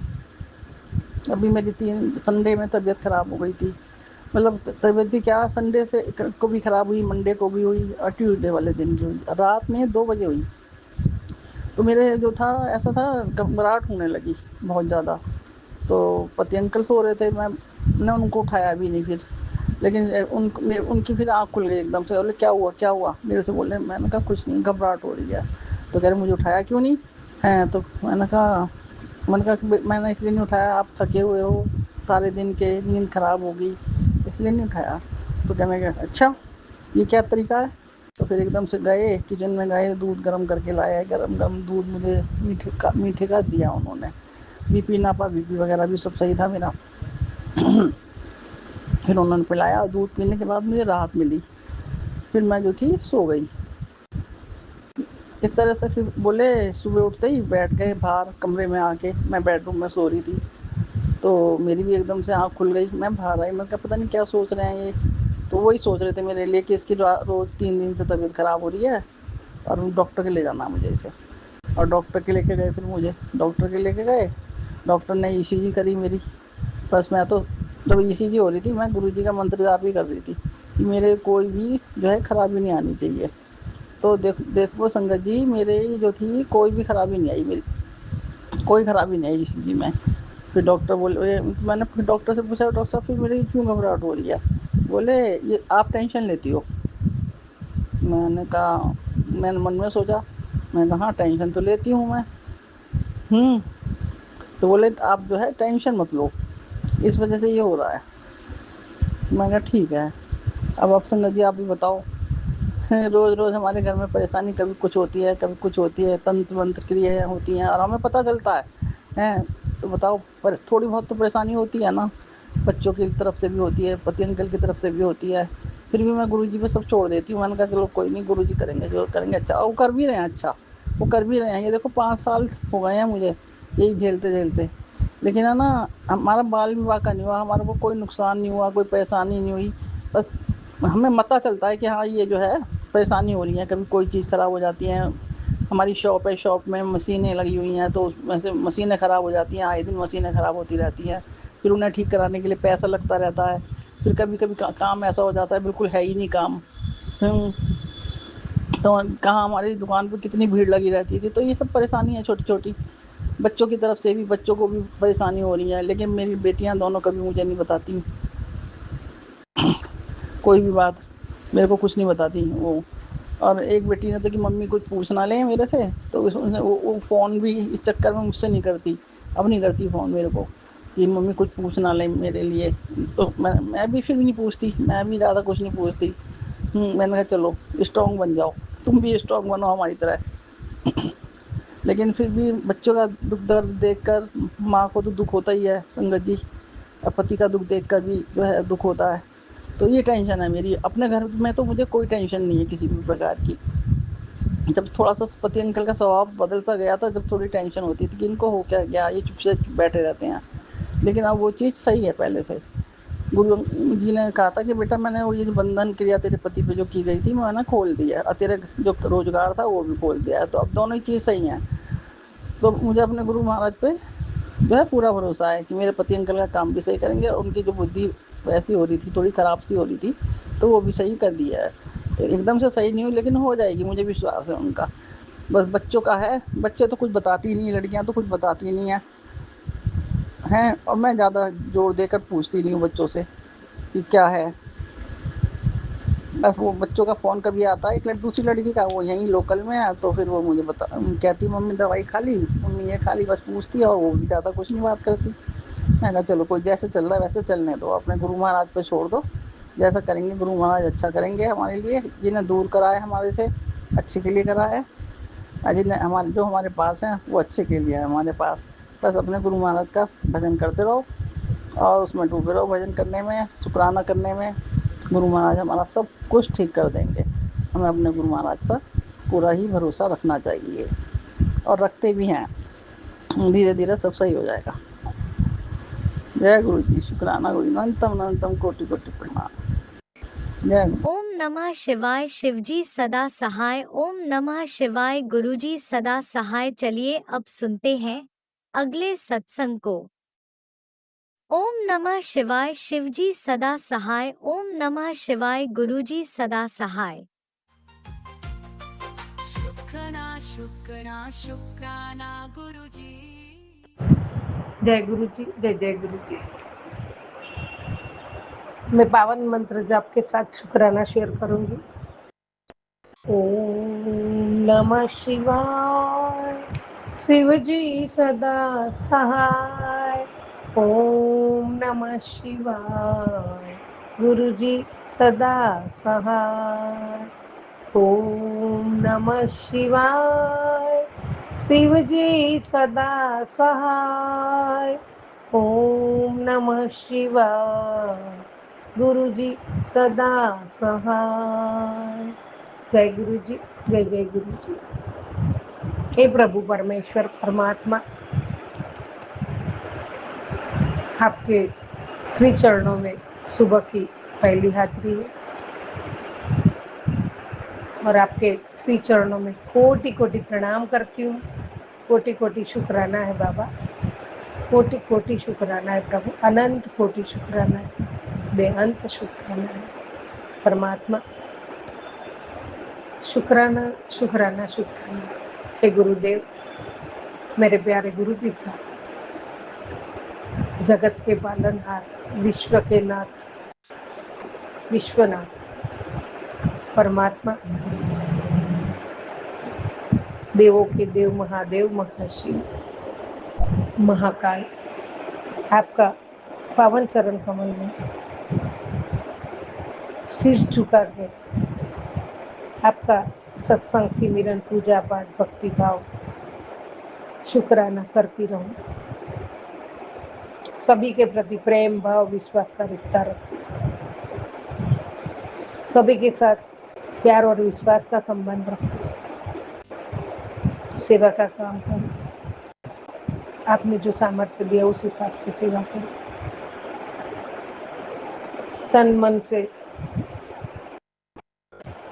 S8: अभी मेरी 3 संडे में तबीयत ख़राब हो गई थी, मतलब तबीयत भी क्या, संडे से को भी ख़राब हुई, मंडे को भी हुई और ट्यूसडे वाले दिन भी हुई, रात में 2 बजे हुई। तो मेरे जो था ऐसा था, घबराहट होने लगी बहुत ज़्यादा। तो पति अंकल सो रहे थे, मैंने उनको उठाया भी नहीं फिर, लेकिन उनकी फिर आँख खुल गई एकदम से। बोले क्या हुआ क्या हुआ, मेरे से बोले। मैंने कहा कुछ नहीं, घबराहट हो रही है। तो कह रहे मुझे उठाया क्यों नहीं है। तो मैंने कहा कि मैंने इसलिए नहीं उठाया, आप थके हुए हो सारे दिन के, नींद खराब होगी इसलिए नहीं उठाया। तो कहने लगे अच्छा ये क्या तरीका है। तो फिर एकदम से गए किचन में, गए दूध गर्म करके लाए, गरम गरम दूध मुझे मीठे का दिया उन्होंने। बीपी नापा, बीपी वगैरह भी सब सही था मेरा। फिर उन्होंने पिलाया, दूध पीने के बाद मुझे राहत मिली। फिर मैं जो थी सो गई इस तरह से। फिर बोले सुबह उठते ही बैठ गए बाहर कमरे में आके, मैं बेडरूम में सो रही थी, तो मेरी भी एकदम से आँख खुल गई। मैं बाहर आई, मैं कहा पता नहीं क्या सोच रहे हैं ये। तो वही सोच रहे थे मेरे लिए कि इसकी रोज़ 3 दिन से तबीयत ख़राब हो रही है और डॉक्टर के ले जाना मुझे इसे। और डॉक्टर के लेके गए, फिर मुझे डॉक्टर के लेके गए। डॉक्टर ने ईसीजी करी मेरी। बस मैं तो जब ईसीजी हो रही थी, मैं गुरुजी का मंत्र जाप ही कर रही थी कि मेरे कोई भी जो है खराबी नहीं आनी चाहिए। तो देखो संगत जी, मेरे जो थी कोई भी खराबी नहीं आई, मेरी कोई खराबी नहीं आई ईसीजी में। फिर डॉक्टर बोले, मैंने फिर डॉक्टर से पूछा डॉक्टर साहब फिर मेरी क्यों घबराहट हो रही है। बोले ये आप टेंशन लेती हो। मैंने कहा, मैंने मन में सोचा, मैंने कहा हाँ टेंशन तो लेती हूँ मैं। तो बोले आप जो है टेंशन मत लो, इस वजह से ये हो रहा है। मैं कहा ठीक है। अब आप संगत जी आप भी बताओ, रोज़ रोज़ हमारे घर में परेशानी कभी कुछ होती है कभी कुछ होती है, तंत्र मंत्र क्रियाएँ होती हैं और हमें पता चलता है। तो बताओ, पर थोड़ी बहुत तो परेशानी होती है ना, बच्चों की तरफ से भी होती है, पति अंकल की तरफ से भी होती है। फिर भी मैं गुरुजी पे सब छोड़ देती हूँ। मैंने कहा चलो कोई नहीं, गुरुजी करेंगे जो करेंगे अच्छा, और वो कर भी रहे हैं अच्छा। वो कर भी रहे हैं। ये देखो 5 साल हो गए हैं मुझे यही झेलते झेलते, लेकिन है ना हमारा बाल विवाह का नहीं हुआ, हमारे को कोई नुकसान नहीं हुआ, कोई परेशानी नहीं हुई। बस हमें पता चलता है कि हाँ ये जो है परेशानी हो रही है, कभी कोई चीज़ ख़राब हो जाती है। हमारी शॉप है, शॉप में मशीनें लगी हुई हैं, तो उसमें से मशीनें ख़राब हो जाती हैं, आए दिन मशीनें ख़राब होती रहती हैं। फिर उन्हें ठीक कराने के लिए पैसा लगता रहता है। फिर कभी कभी काम ऐसा हो जाता है बिल्कुल है ही नहीं काम। तो कहाँ हमारी दुकान पे कितनी भीड़ लगी रहती थी। तो ये सब परेशानी है छोटी छोटी। बच्चों की तरफ से भी, बच्चों को भी परेशानी हो रही है, लेकिन मेरी बेटियां दोनों कभी मुझे नहीं बताती कोई भी बात, मेरे को कुछ नहीं बताती वो। और एक बेटी ने तो कि मम्मी कुछ पूछना ले मेरे से, तो वो फ़ोन भी इस चक्कर में मुझसे नहीं करती। अब नहीं करती फ़ोन मेरे को कि मम्मी कुछ पूछना ले मेरे लिए। तो मैं भी फिर नहीं पूछती, मैं भी ज़्यादा कुछ नहीं पूछती। मैंने कहा चलो स्ट्रॉन्ग बन जाओ, तुम भी स्ट्रॉन्ग बनो हमारी तरह। लेकिन फिर भी बच्चों का दुख दर्द देखकर माँ को तो दुख होता ही है संगत जी, और पति का दुख देखकर भी जो है दुख होता है। तो ये टेंशन है मेरी। अपने घर में तो मुझे कोई टेंशन नहीं है किसी भी प्रकार की। जब थोड़ा सा पति अंकल का स्वभाव बदलता गया था, जब थोड़ी टेंशन होती थी कि इनको हो क्या गया, ये चुप से बैठे रहते हैं। लेकिन अब वो चीज़ सही है पहले से। गुरु जी ने कहा था कि बेटा मैंने वो ये जो बंधन क्रिया तेरे पति पे जो की गई थी मैंने खोल दिया, और तेरे जो रोजगार था वो भी खोल दिया है। तो अब दोनों ही चीज़ सही हैं। तो मुझे अपने गुरु महाराज पे जो है पूरा भरोसा है कि मेरे पति अंकल का काम भी सही करेंगे, और उनकी जो बुद्धि वैसी हो रही थी, थोड़ी ख़राब सी हो रही थी, तो वो भी सही कर दिया है। एकदम से सही नहीं हुई, लेकिन हो जाएगी, मुझे विश्वास है उनका। बस बच्चों का है, बच्चे तो कुछ बताती ही नहीं, लड़कियां तो कुछ बताती नहीं हैं। और मैं ज़्यादा जोर देकर पूछती नहीं हूँ बच्चों से कि क्या है। बस वो बच्चों का फ़ोन कभी आता है, एक दूसरी लड़की का, वो यहीं लोकल में है, तो फिर वो मुझे कहती मम्मी दवाई खा ली, मम्मी ये खा ली, बस पूछती है, और वो भी ज़्यादा कुछ नहीं बात करती। मैं कहा चलो कोई जैसे चल रहा है वैसे चलने दो, अपने गुरु महाराज पे छोड़ दो, जैसा करेंगे गुरु महाराज अच्छा करेंगे हमारे लिए। जिन्हें दूर करा है हमारे से, अच्छे के लिए करा है। जिन्हें हमारे जो हमारे पास हैं वो अच्छे के लिए है हमारे पास। बस अपने गुरु महाराज का भजन करते रहो, और उसमें डूबे रहो, भजन करने में, शुक्राना करने में। गुरु महाराज हमारा सब कुछ ठीक कर देंगे। हमें अपने गुरु महाराज पर पूरा ही भरोसा रखना चाहिए, और रखते भी हैं। धीरे धीरे सब सही हो जाएगा। जय गुरु जी, शुक्राना गुरु, अनंतम अनंतम कोटि कोटि प्रणाम। जय गुरु।
S5: ओम नमः शिवाय। शिवजी सदा सहाय। ओम नमः शिवाय। गुरुजी सदा सहाय। चलिए अब सुनते हैं अगले सत्संग को। ओम नमः शिवाय। शिवजी सदा सहाय। ओम नमः शिवाय। गुरुजी सदा सहाय।
S3: शुक्राना शुक्राना गुरुजी।
S9: जय गुरु जी, जय जय गुरु जी। मैं पावन मंत्र जाप के साथ शुक्राना शेयर करूंगी। ओम नमः शिवाय। शिव जी सदा सहाय। ओम नमः शिवाय। गुरु जी सदा सहाय। ओम नमः शिवाय। शिव जी सदा सहाय। ओम नमः शिवाय। गुरु जी सदा सहाय। जय गुरु जी, जय जय गुरु जी। हे प्रभु परमेश्वर परमात्मा, आपके श्री चरणों में सुबह की पहली हाजिरी है, और आपके श्री चरणों में कोटि कोटि प्रणाम करती हूँ। कोटि कोटि शुक्राना है बाबा, कोटि कोटि शुक्राना है प्रभु, अनंत कोटि शुक्राना है, बेअंत शुक्राना है परमात्मा। शुक्राना शुक्राना शुक्राना। हे गुरुदेव, मेरे प्यारे गुरु पिता, जगत के पालनहार, विश्व के नाथ, विश्वनाथ परमात्मा, देवों के देव महादेव महाशिव महाकाल, आपका पावन चरण कमल में शीश झुका के आपका सत्संग सिमरन पूजा पाठ भक्ति भाव शुक्राना करती रहूं। सभी के प्रति प्रेम भाव विश्वास का रिश्ता रखूं, सभी के साथ प्यार और विश्वास का संबंध रखूं, सेवा का काम करूं। आपने जो सामर्थ्य दिया उस हिसाब से सेवा करूं, तन मन से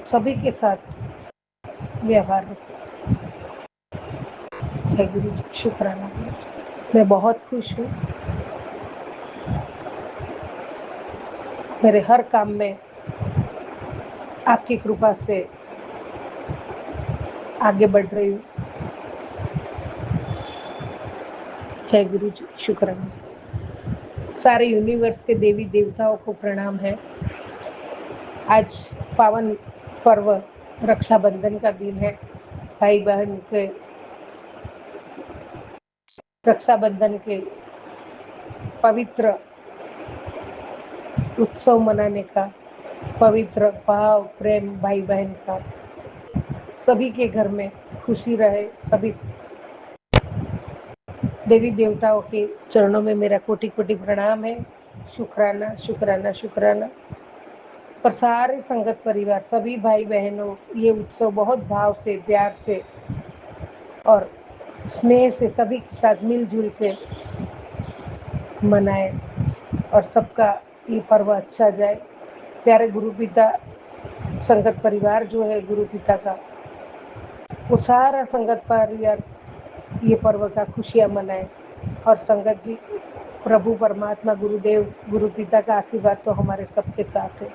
S9: सभी के साथ व्यवहार रखूं। जय गुरु जी, शुक्राना गुरु जी। मैं बहुत खुश हूँ। मेरे हर काम में आपकी कृपा से आगे बढ़ रही हूँ। जय गुरु जी, शुक्राना। सारे यूनिवर्स के देवी देवताओं को प्रणाम है। आज पावन पर्व रक्षाबंधन का दिन है। भाई बहन के रक्षाबंधन के पवित्र उत्सव मनाने का, पवित्र भाव प्रेम भाई बहन का, सभी के घर में खुशी रहे। सभी देवी देवताओं के चरणों में मेरा कोटि कोटि प्रणाम है। शुक्राना शुक्राना शुक्राना। पर सारे संगत परिवार, सभी भाई बहनों, ये उत्सव बहुत भाव से, प्यार से और स्नेह से सभी के साथ मिलजुल के मनाए और सबका ये पर्व अच्छा जाए। प्यारे गुरु पिता संगत परिवार जो है गुरु पिता का, वो सारा संगत परिवार ये पर्व का खुशियाँ मनाए। और संगत जी, प्रभु परमात्मा गुरुदेव गुरु पिता का आशीर्वाद तो हमारे सबके साथ है।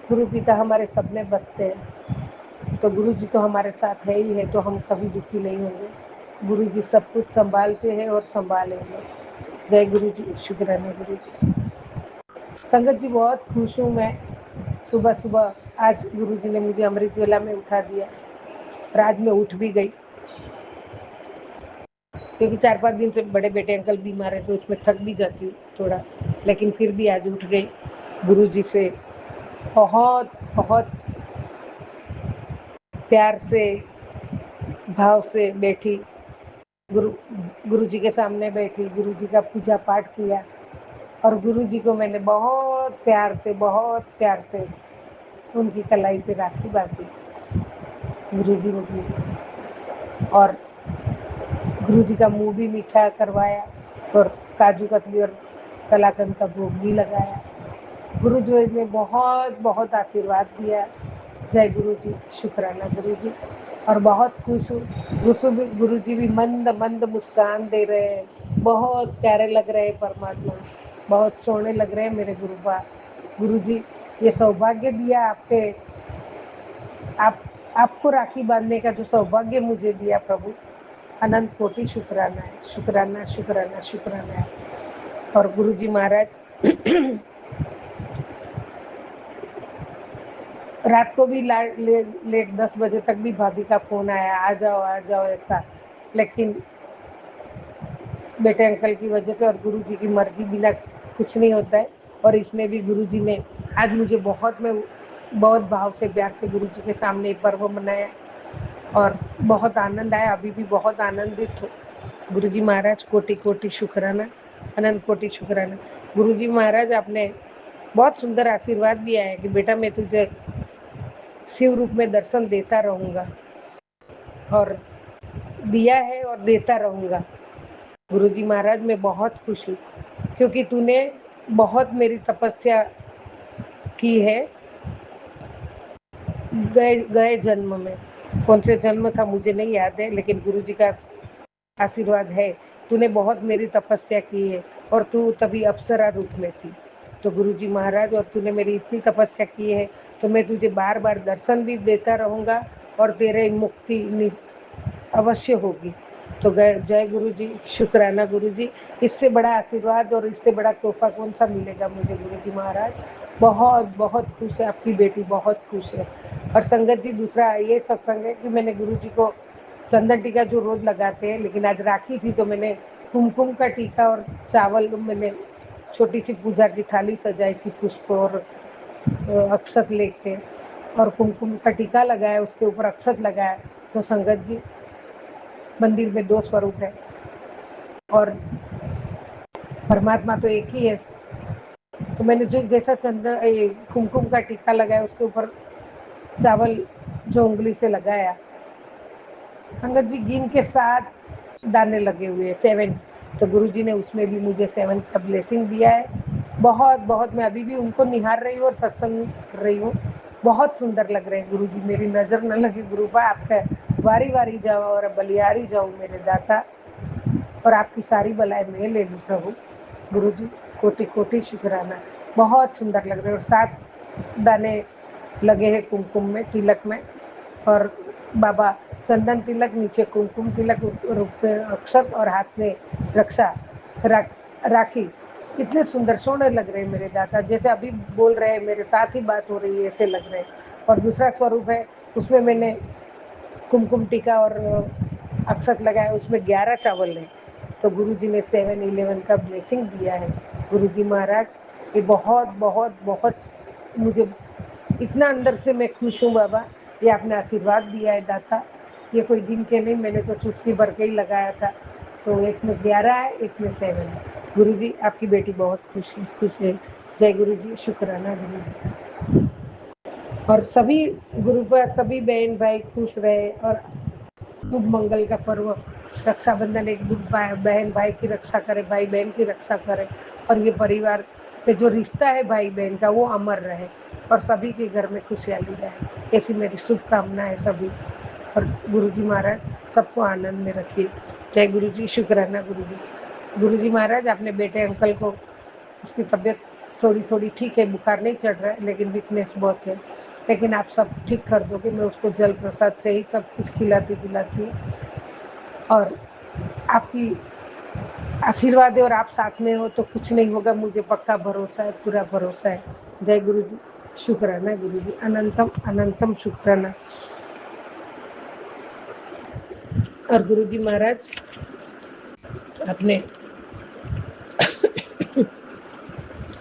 S9: गुरु पिता हमारे सब में बसते हैं, तो गुरु जी तो हमारे साथ है ही है, तो हम कभी दुखी नहीं होंगे। गुरु जी सब कुछ संभालते हैं और संभालेंगे। जय गुरु जी, शुक्राना गुरु जी। संगत जी, बहुत खुश हूँ मैं। सुबह सुबह आज गुरु जी ने मुझे अमृत वेला में उठा दिया और आज मैं उठ भी गई, क्योंकि 4-5 दिन से बड़े बेटे अंकल बीमार है, तो उसमें थक भी जाती हूँ थोड़ा, लेकिन फिर भी आज उठ गई। गुरु जी से बहुत बहुत प्यार से, भाव से बैठी, गुरु जी के सामने बैठी, गुरु जी का पूजा पाठ किया और गुरु जी को मैंने बहुत प्यार से उनकी कलाई पे राखी बांधी गुरु जी ने दी। और गुरु जी का मुंह भी मीठा करवाया और काजू कतली और कलाकंद का भोग भी लगाया। गुरु जी ने बहुत बहुत आशीर्वाद दिया। जय गुरु जी, शुक्राना गुरु जी। और बहुत खुश हूँ। गुरु जी भी मंद मंद मुस्कान दे रहे हैं, बहुत प्यारे लग रहे हैं परमात्मा, बहुत सोने लग रहे हैं मेरे गुरुबा। गुरु जी, ये सौभाग्य दिया आपको राखी बांधने का जो सौभाग्य मुझे दिया प्रभु, अनंत कोटि शुक्राना है, शुक्राना शुक्राना शुक्राना है। और गुरु जी महाराज रात को भी लेट 10 बजे तक भी भाभी का फोन आया, आ जाओ ऐसा, लेकिन बेटे अंकल की वजह से और गुरु जी की मर्जी बिना कुछ नहीं होता है। और इसमें भी गुरु जी ने आज मुझे बहुत भाव से, प्यार से गुरु जी के सामने पर्व मनाया और बहुत आनंद आया। अभी भी बहुत आनंदित हूँ। गुरु जी महाराज कोटि कोटि शुक्राना, अनंत कोटि शुक्राना। गुरु जी महाराज, आपने बहुत सुंदर आशीर्वाद दिया है कि बेटा मैं तुझे शिव रूप में दर्शन देता रहूँगा, और दिया है और देता रहूँगा। गुरु जी महाराज, मैं बहुत खुश हूँ, क्योंकि तूने बहुत मेरी तपस्या की है गए जन्म में। कौन से जन्म था मुझे नहीं याद है, लेकिन गुरु जी का आशीर्वाद है, तूने बहुत मेरी तपस्या की है और तू तभी अप्सरा रूप में थी। तो गुरु जी महाराज, और तूने मेरी इतनी तपस्या की है, तो मैं तुझे बार बार दर्शन भी देता रहूँगा और तेरे मुक्ति अवश्य होगी। तो जय गुरु जी, शुक्राना गुरु जी। इससे बड़ा आशीर्वाद और इससे बड़ा तोहफा कौन सा मिलेगा मुझे गुरु जी महाराज। बहुत बहुत खुश है, आपकी बेटी बहुत खुश है। और संगत जी, दूसरा ये सत्संग है कि मैंने गुरु जी को चंदन टीका जो रोज लगाते हैं, लेकिन आज राखी थी तो मैंने कुमकुम का टीका और चावल, मैंने छोटी सी पूजा की थाली सजाई थी पुष्प और अक्षत लेके, और कुमकुम का टीका लगाया, उसके ऊपर अक्षत लगाया। तो संगत जी, मंदिर में 2 स्वरूप है और परमात्मा तो एक ही है। तो मैंने जो जैसा चंदन कुमकुम का टीका लगाया, उसके ऊपर चावल जो उंगली से लगाया, संगत जी गिन के 7 दाने लगे हुए हैं, 7। तो गुरुजी ने उसमें भी मुझे 7 का ब्लेसिंग दिया है। बहुत बहुत मैं अभी भी उनको निहार रही हूँ और सत्संग कर रही हूँ। बहुत सुंदर लग रहे हैं गुरुजी, मेरी नज़र न लगे गुरुबा, आपका वारी वारी जाओ और बलियारी जाऊँ मेरे दाता, और आपकी सारी बलाएं मैं ले लूँ प्रभु। गुरुजी कोटि कोटि शुक्राना, बहुत सुंदर लग रहे हैं। और 7 दाने लगे हैं कुमकुम में, तिलक में, और बाबा चंदन तिलक, नीचे कुमकुम तिलक, अक्षत और हाथ में रक्षा राखी। इतने सुंदर सोने लग रहे हैं मेरे दाता, जैसे अभी बोल रहे हैं मेरे साथ ही बात हो रही है ऐसे लग रहे हैं। और दूसरा स्वरूप है, उसमें मैंने कुमकुम टीका और अक्षत लगाया, उसमें 11 चावल है। तो गुरुजी ने 7-11 का ब्लेसिंग दिया है। गुरुजी महाराज ये बहुत बहुत बहुत मुझे इतना अंदर से मैं खुश हूँ बाबा, ये आपने आशीर्वाद दिया है दाता। ये कोई दिन के नहीं, मैंने तो चुटकी भर के ही लगाया था। तो एक में 11 है, एक में 7 है। गुरुजी आपकी बेटी बहुत खुश है। जय गुरुजी, शुक्राना गुरुजी। और सभी गुरु पर सभी बहन भाई खुश रहे, और शुभ मंगल का पर्व रक्षाबंधन एक बहन भाई की रक्षा करे, भाई बहन की रक्षा करे, और ये परिवार पे जो रिश्ता है भाई बहन का वो अमर रहे, और सभी के घर में खुशहाली रहे, ऐसी मेरी शुभकामना है सभी। और गुरुजी महाराज सबको आनंद में रखिए। जय गुरुजी, शुक्राना गुरुजी। गुरुजी महाराज अपने बेटे अंकल को, उसकी तबीयत थोड़ी थोड़ी ठीक है, बुखार नहीं चढ़ रहा है लेकिन वीकनेस बहुत है, लेकिन आप सब ठीक कर दोगे। मैं उसको जल प्रसाद से ही सब कुछ खिलाती पिलाती हूँ, और आपकी आशीर्वाद है और आप साथ में हो तो कुछ नहीं होगा, मुझे पक्का भरोसा है, पूरा भरोसा है। जय गुरु जी, शुक्राना गुरु जी, अनंतम अनंतम शुक्राना। और गुरु जी महाराज अपने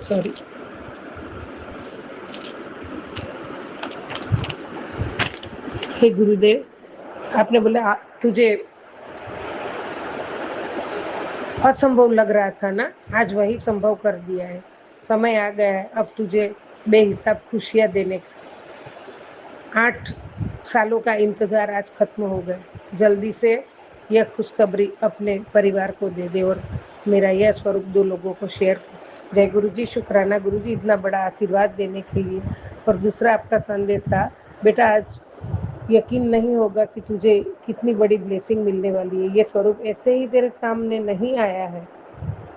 S9: सॉरी हे गुरुदेव, आपने बोला तुझे असंभव लग रहा था ना, आज वही संभव कर दिया है। समय आ गया है अब तुझे बेहिसाब खुशियां देने का। 8 सालों का इंतजार आज खत्म हो गया। जल्दी से यह खुशखबरी अपने परिवार को दे दे और मेरा यह स्वरूप 2 लोगों को शेयर कर। जय गुरु जी, शुक्राना गुरु जी इतना बड़ा आशीर्वाद देने के लिए। और दूसरा आपका संदेश था, बेटा आज यकीन नहीं होगा कि तुझे कितनी बड़ी ब्लेसिंग मिलने वाली है। ये स्वरूप ऐसे ही तेरे सामने नहीं आया है।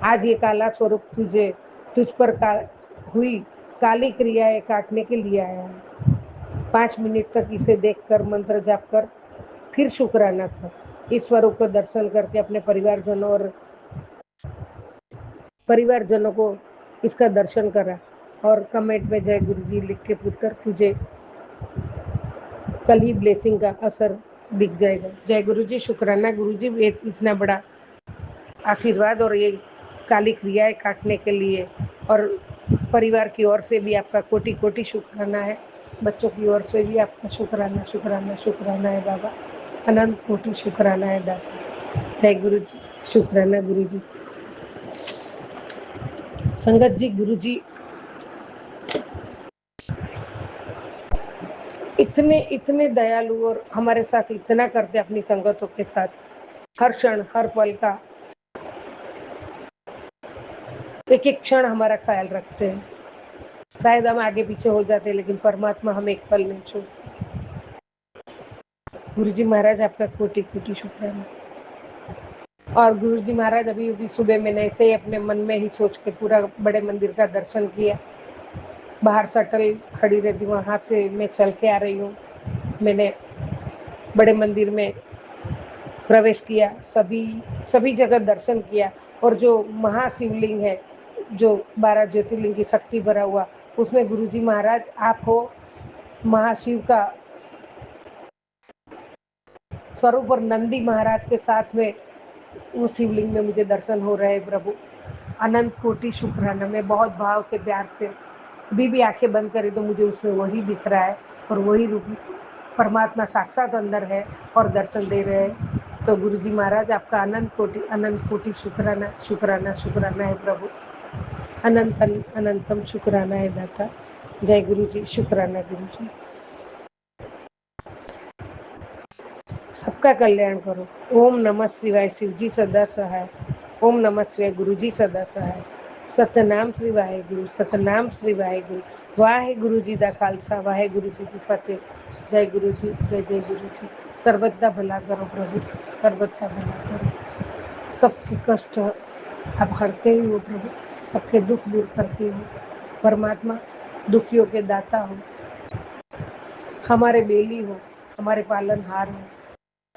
S9: आज ये काला स्वरूप तुझ पर हुई काली क्रियाएं काटने के लिए आया है। 5 मिनट तक इसे देखकर मंत्र जाप कर फिर शुक्राना कर। इस स्वरूप को दर्शन करके अपने परिवारजनों को इसका दर्शन करा, और कमेंट में जय गुरु जी लिख के पुत्र तुझे कल ही ब्लेसिंग का असर दिख जाएगा। जय गुरु जी, शुक्राना गुरु जी इतना बड़ा आशीर्वाद और ये काली क्रियाएं काटने के लिए, और परिवार की ओर से भी आपका कोटि कोटि शुक्राना है। बच्चों की ओर से भी आपका शुक्राना शुक्राना शुक्राना है बाबा, अनंत कोटि शुक्राना है दाता। जय गुरु जी, शुक्राना गुरु जी। संगत जी, गुरु जी इतने दयालु और हमारे साथ इतना करते अपनी संगतों के साथ, हर क्षण हर पल का एक एक क्षण हमारा ख्याल रखते हैं। शायद हम आगे पीछे हो जाते हैं लेकिन परमात्मा हमें एक पल नहीं छोड़ता। गुरु जी महाराज आपका कोटि कोटि शुक्राना। और गुरु जी महाराज अभी सुबह मैंने ऐसे ही अपने मन में ही सोच के पूरा बड़े मंदिर का दर्शन किया। बाहर शटल खड़ी रहती, वहाँ से मैं चल के आ रही हूँ। मैंने बड़े मंदिर में प्रवेश किया, सभी जगह दर्शन किया, और जो महाशिवलिंग है, जो 12 ज्योतिर्लिंग की शक्ति भरा हुआ, उसमें गुरुजी महाराज आप हो, महाशिव का स्वरूप, और नंदी महाराज के साथ में उस शिवलिंग में मुझे दर्शन हो रहे हैं। प्रभु अनंत कोटि शुक्राना। मैं बहुत भाव से प्यार से अभी भी आंखें बंद करी तो मुझे उसमें वही दिख रहा है, और वही रूप परमात्मा साक्षात अंदर है और दर्शन दे रहे हैं। तो गुरु जी महाराज आपका अनंत कोटि शुक्राना शुक्राना शुक्राना है प्रभु, अनंत अनंतम शुक्राना है दाता। जय गुरु जी, शुक्राना गुरु जी। सबका कल्याण करो। ओम नमः शिवाय शिवजी सदा सहाय। ओम नमः शिवाय गुरुजी सदा सहाय। सतनाम श्री वाहेगुरु, सतनाम श्री वाहेगुरु। वाहेगुरु जी दा खालसा, वाहेगुरु जी की फतेह। जय गुरु जी, जय जय गुरु जी। सर्वदा भला करो प्रभु, सर्वदा भला करो। सबके कष्ट आप हरते ही हो प्रभु, सबके दुख दूर करते हो। परमात्मा दुखियों के दाता हो, हमारे बेली हो, हमारे पालनहार हो,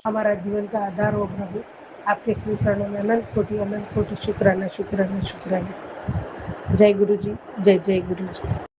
S9: हमारा जीवन का आधार हो प्रभु। आपके श्री चरणों में अनंत कोटि शुक्राना शुक्राना शुक्राना। जय गुरु जी, जय जय गुरु जी।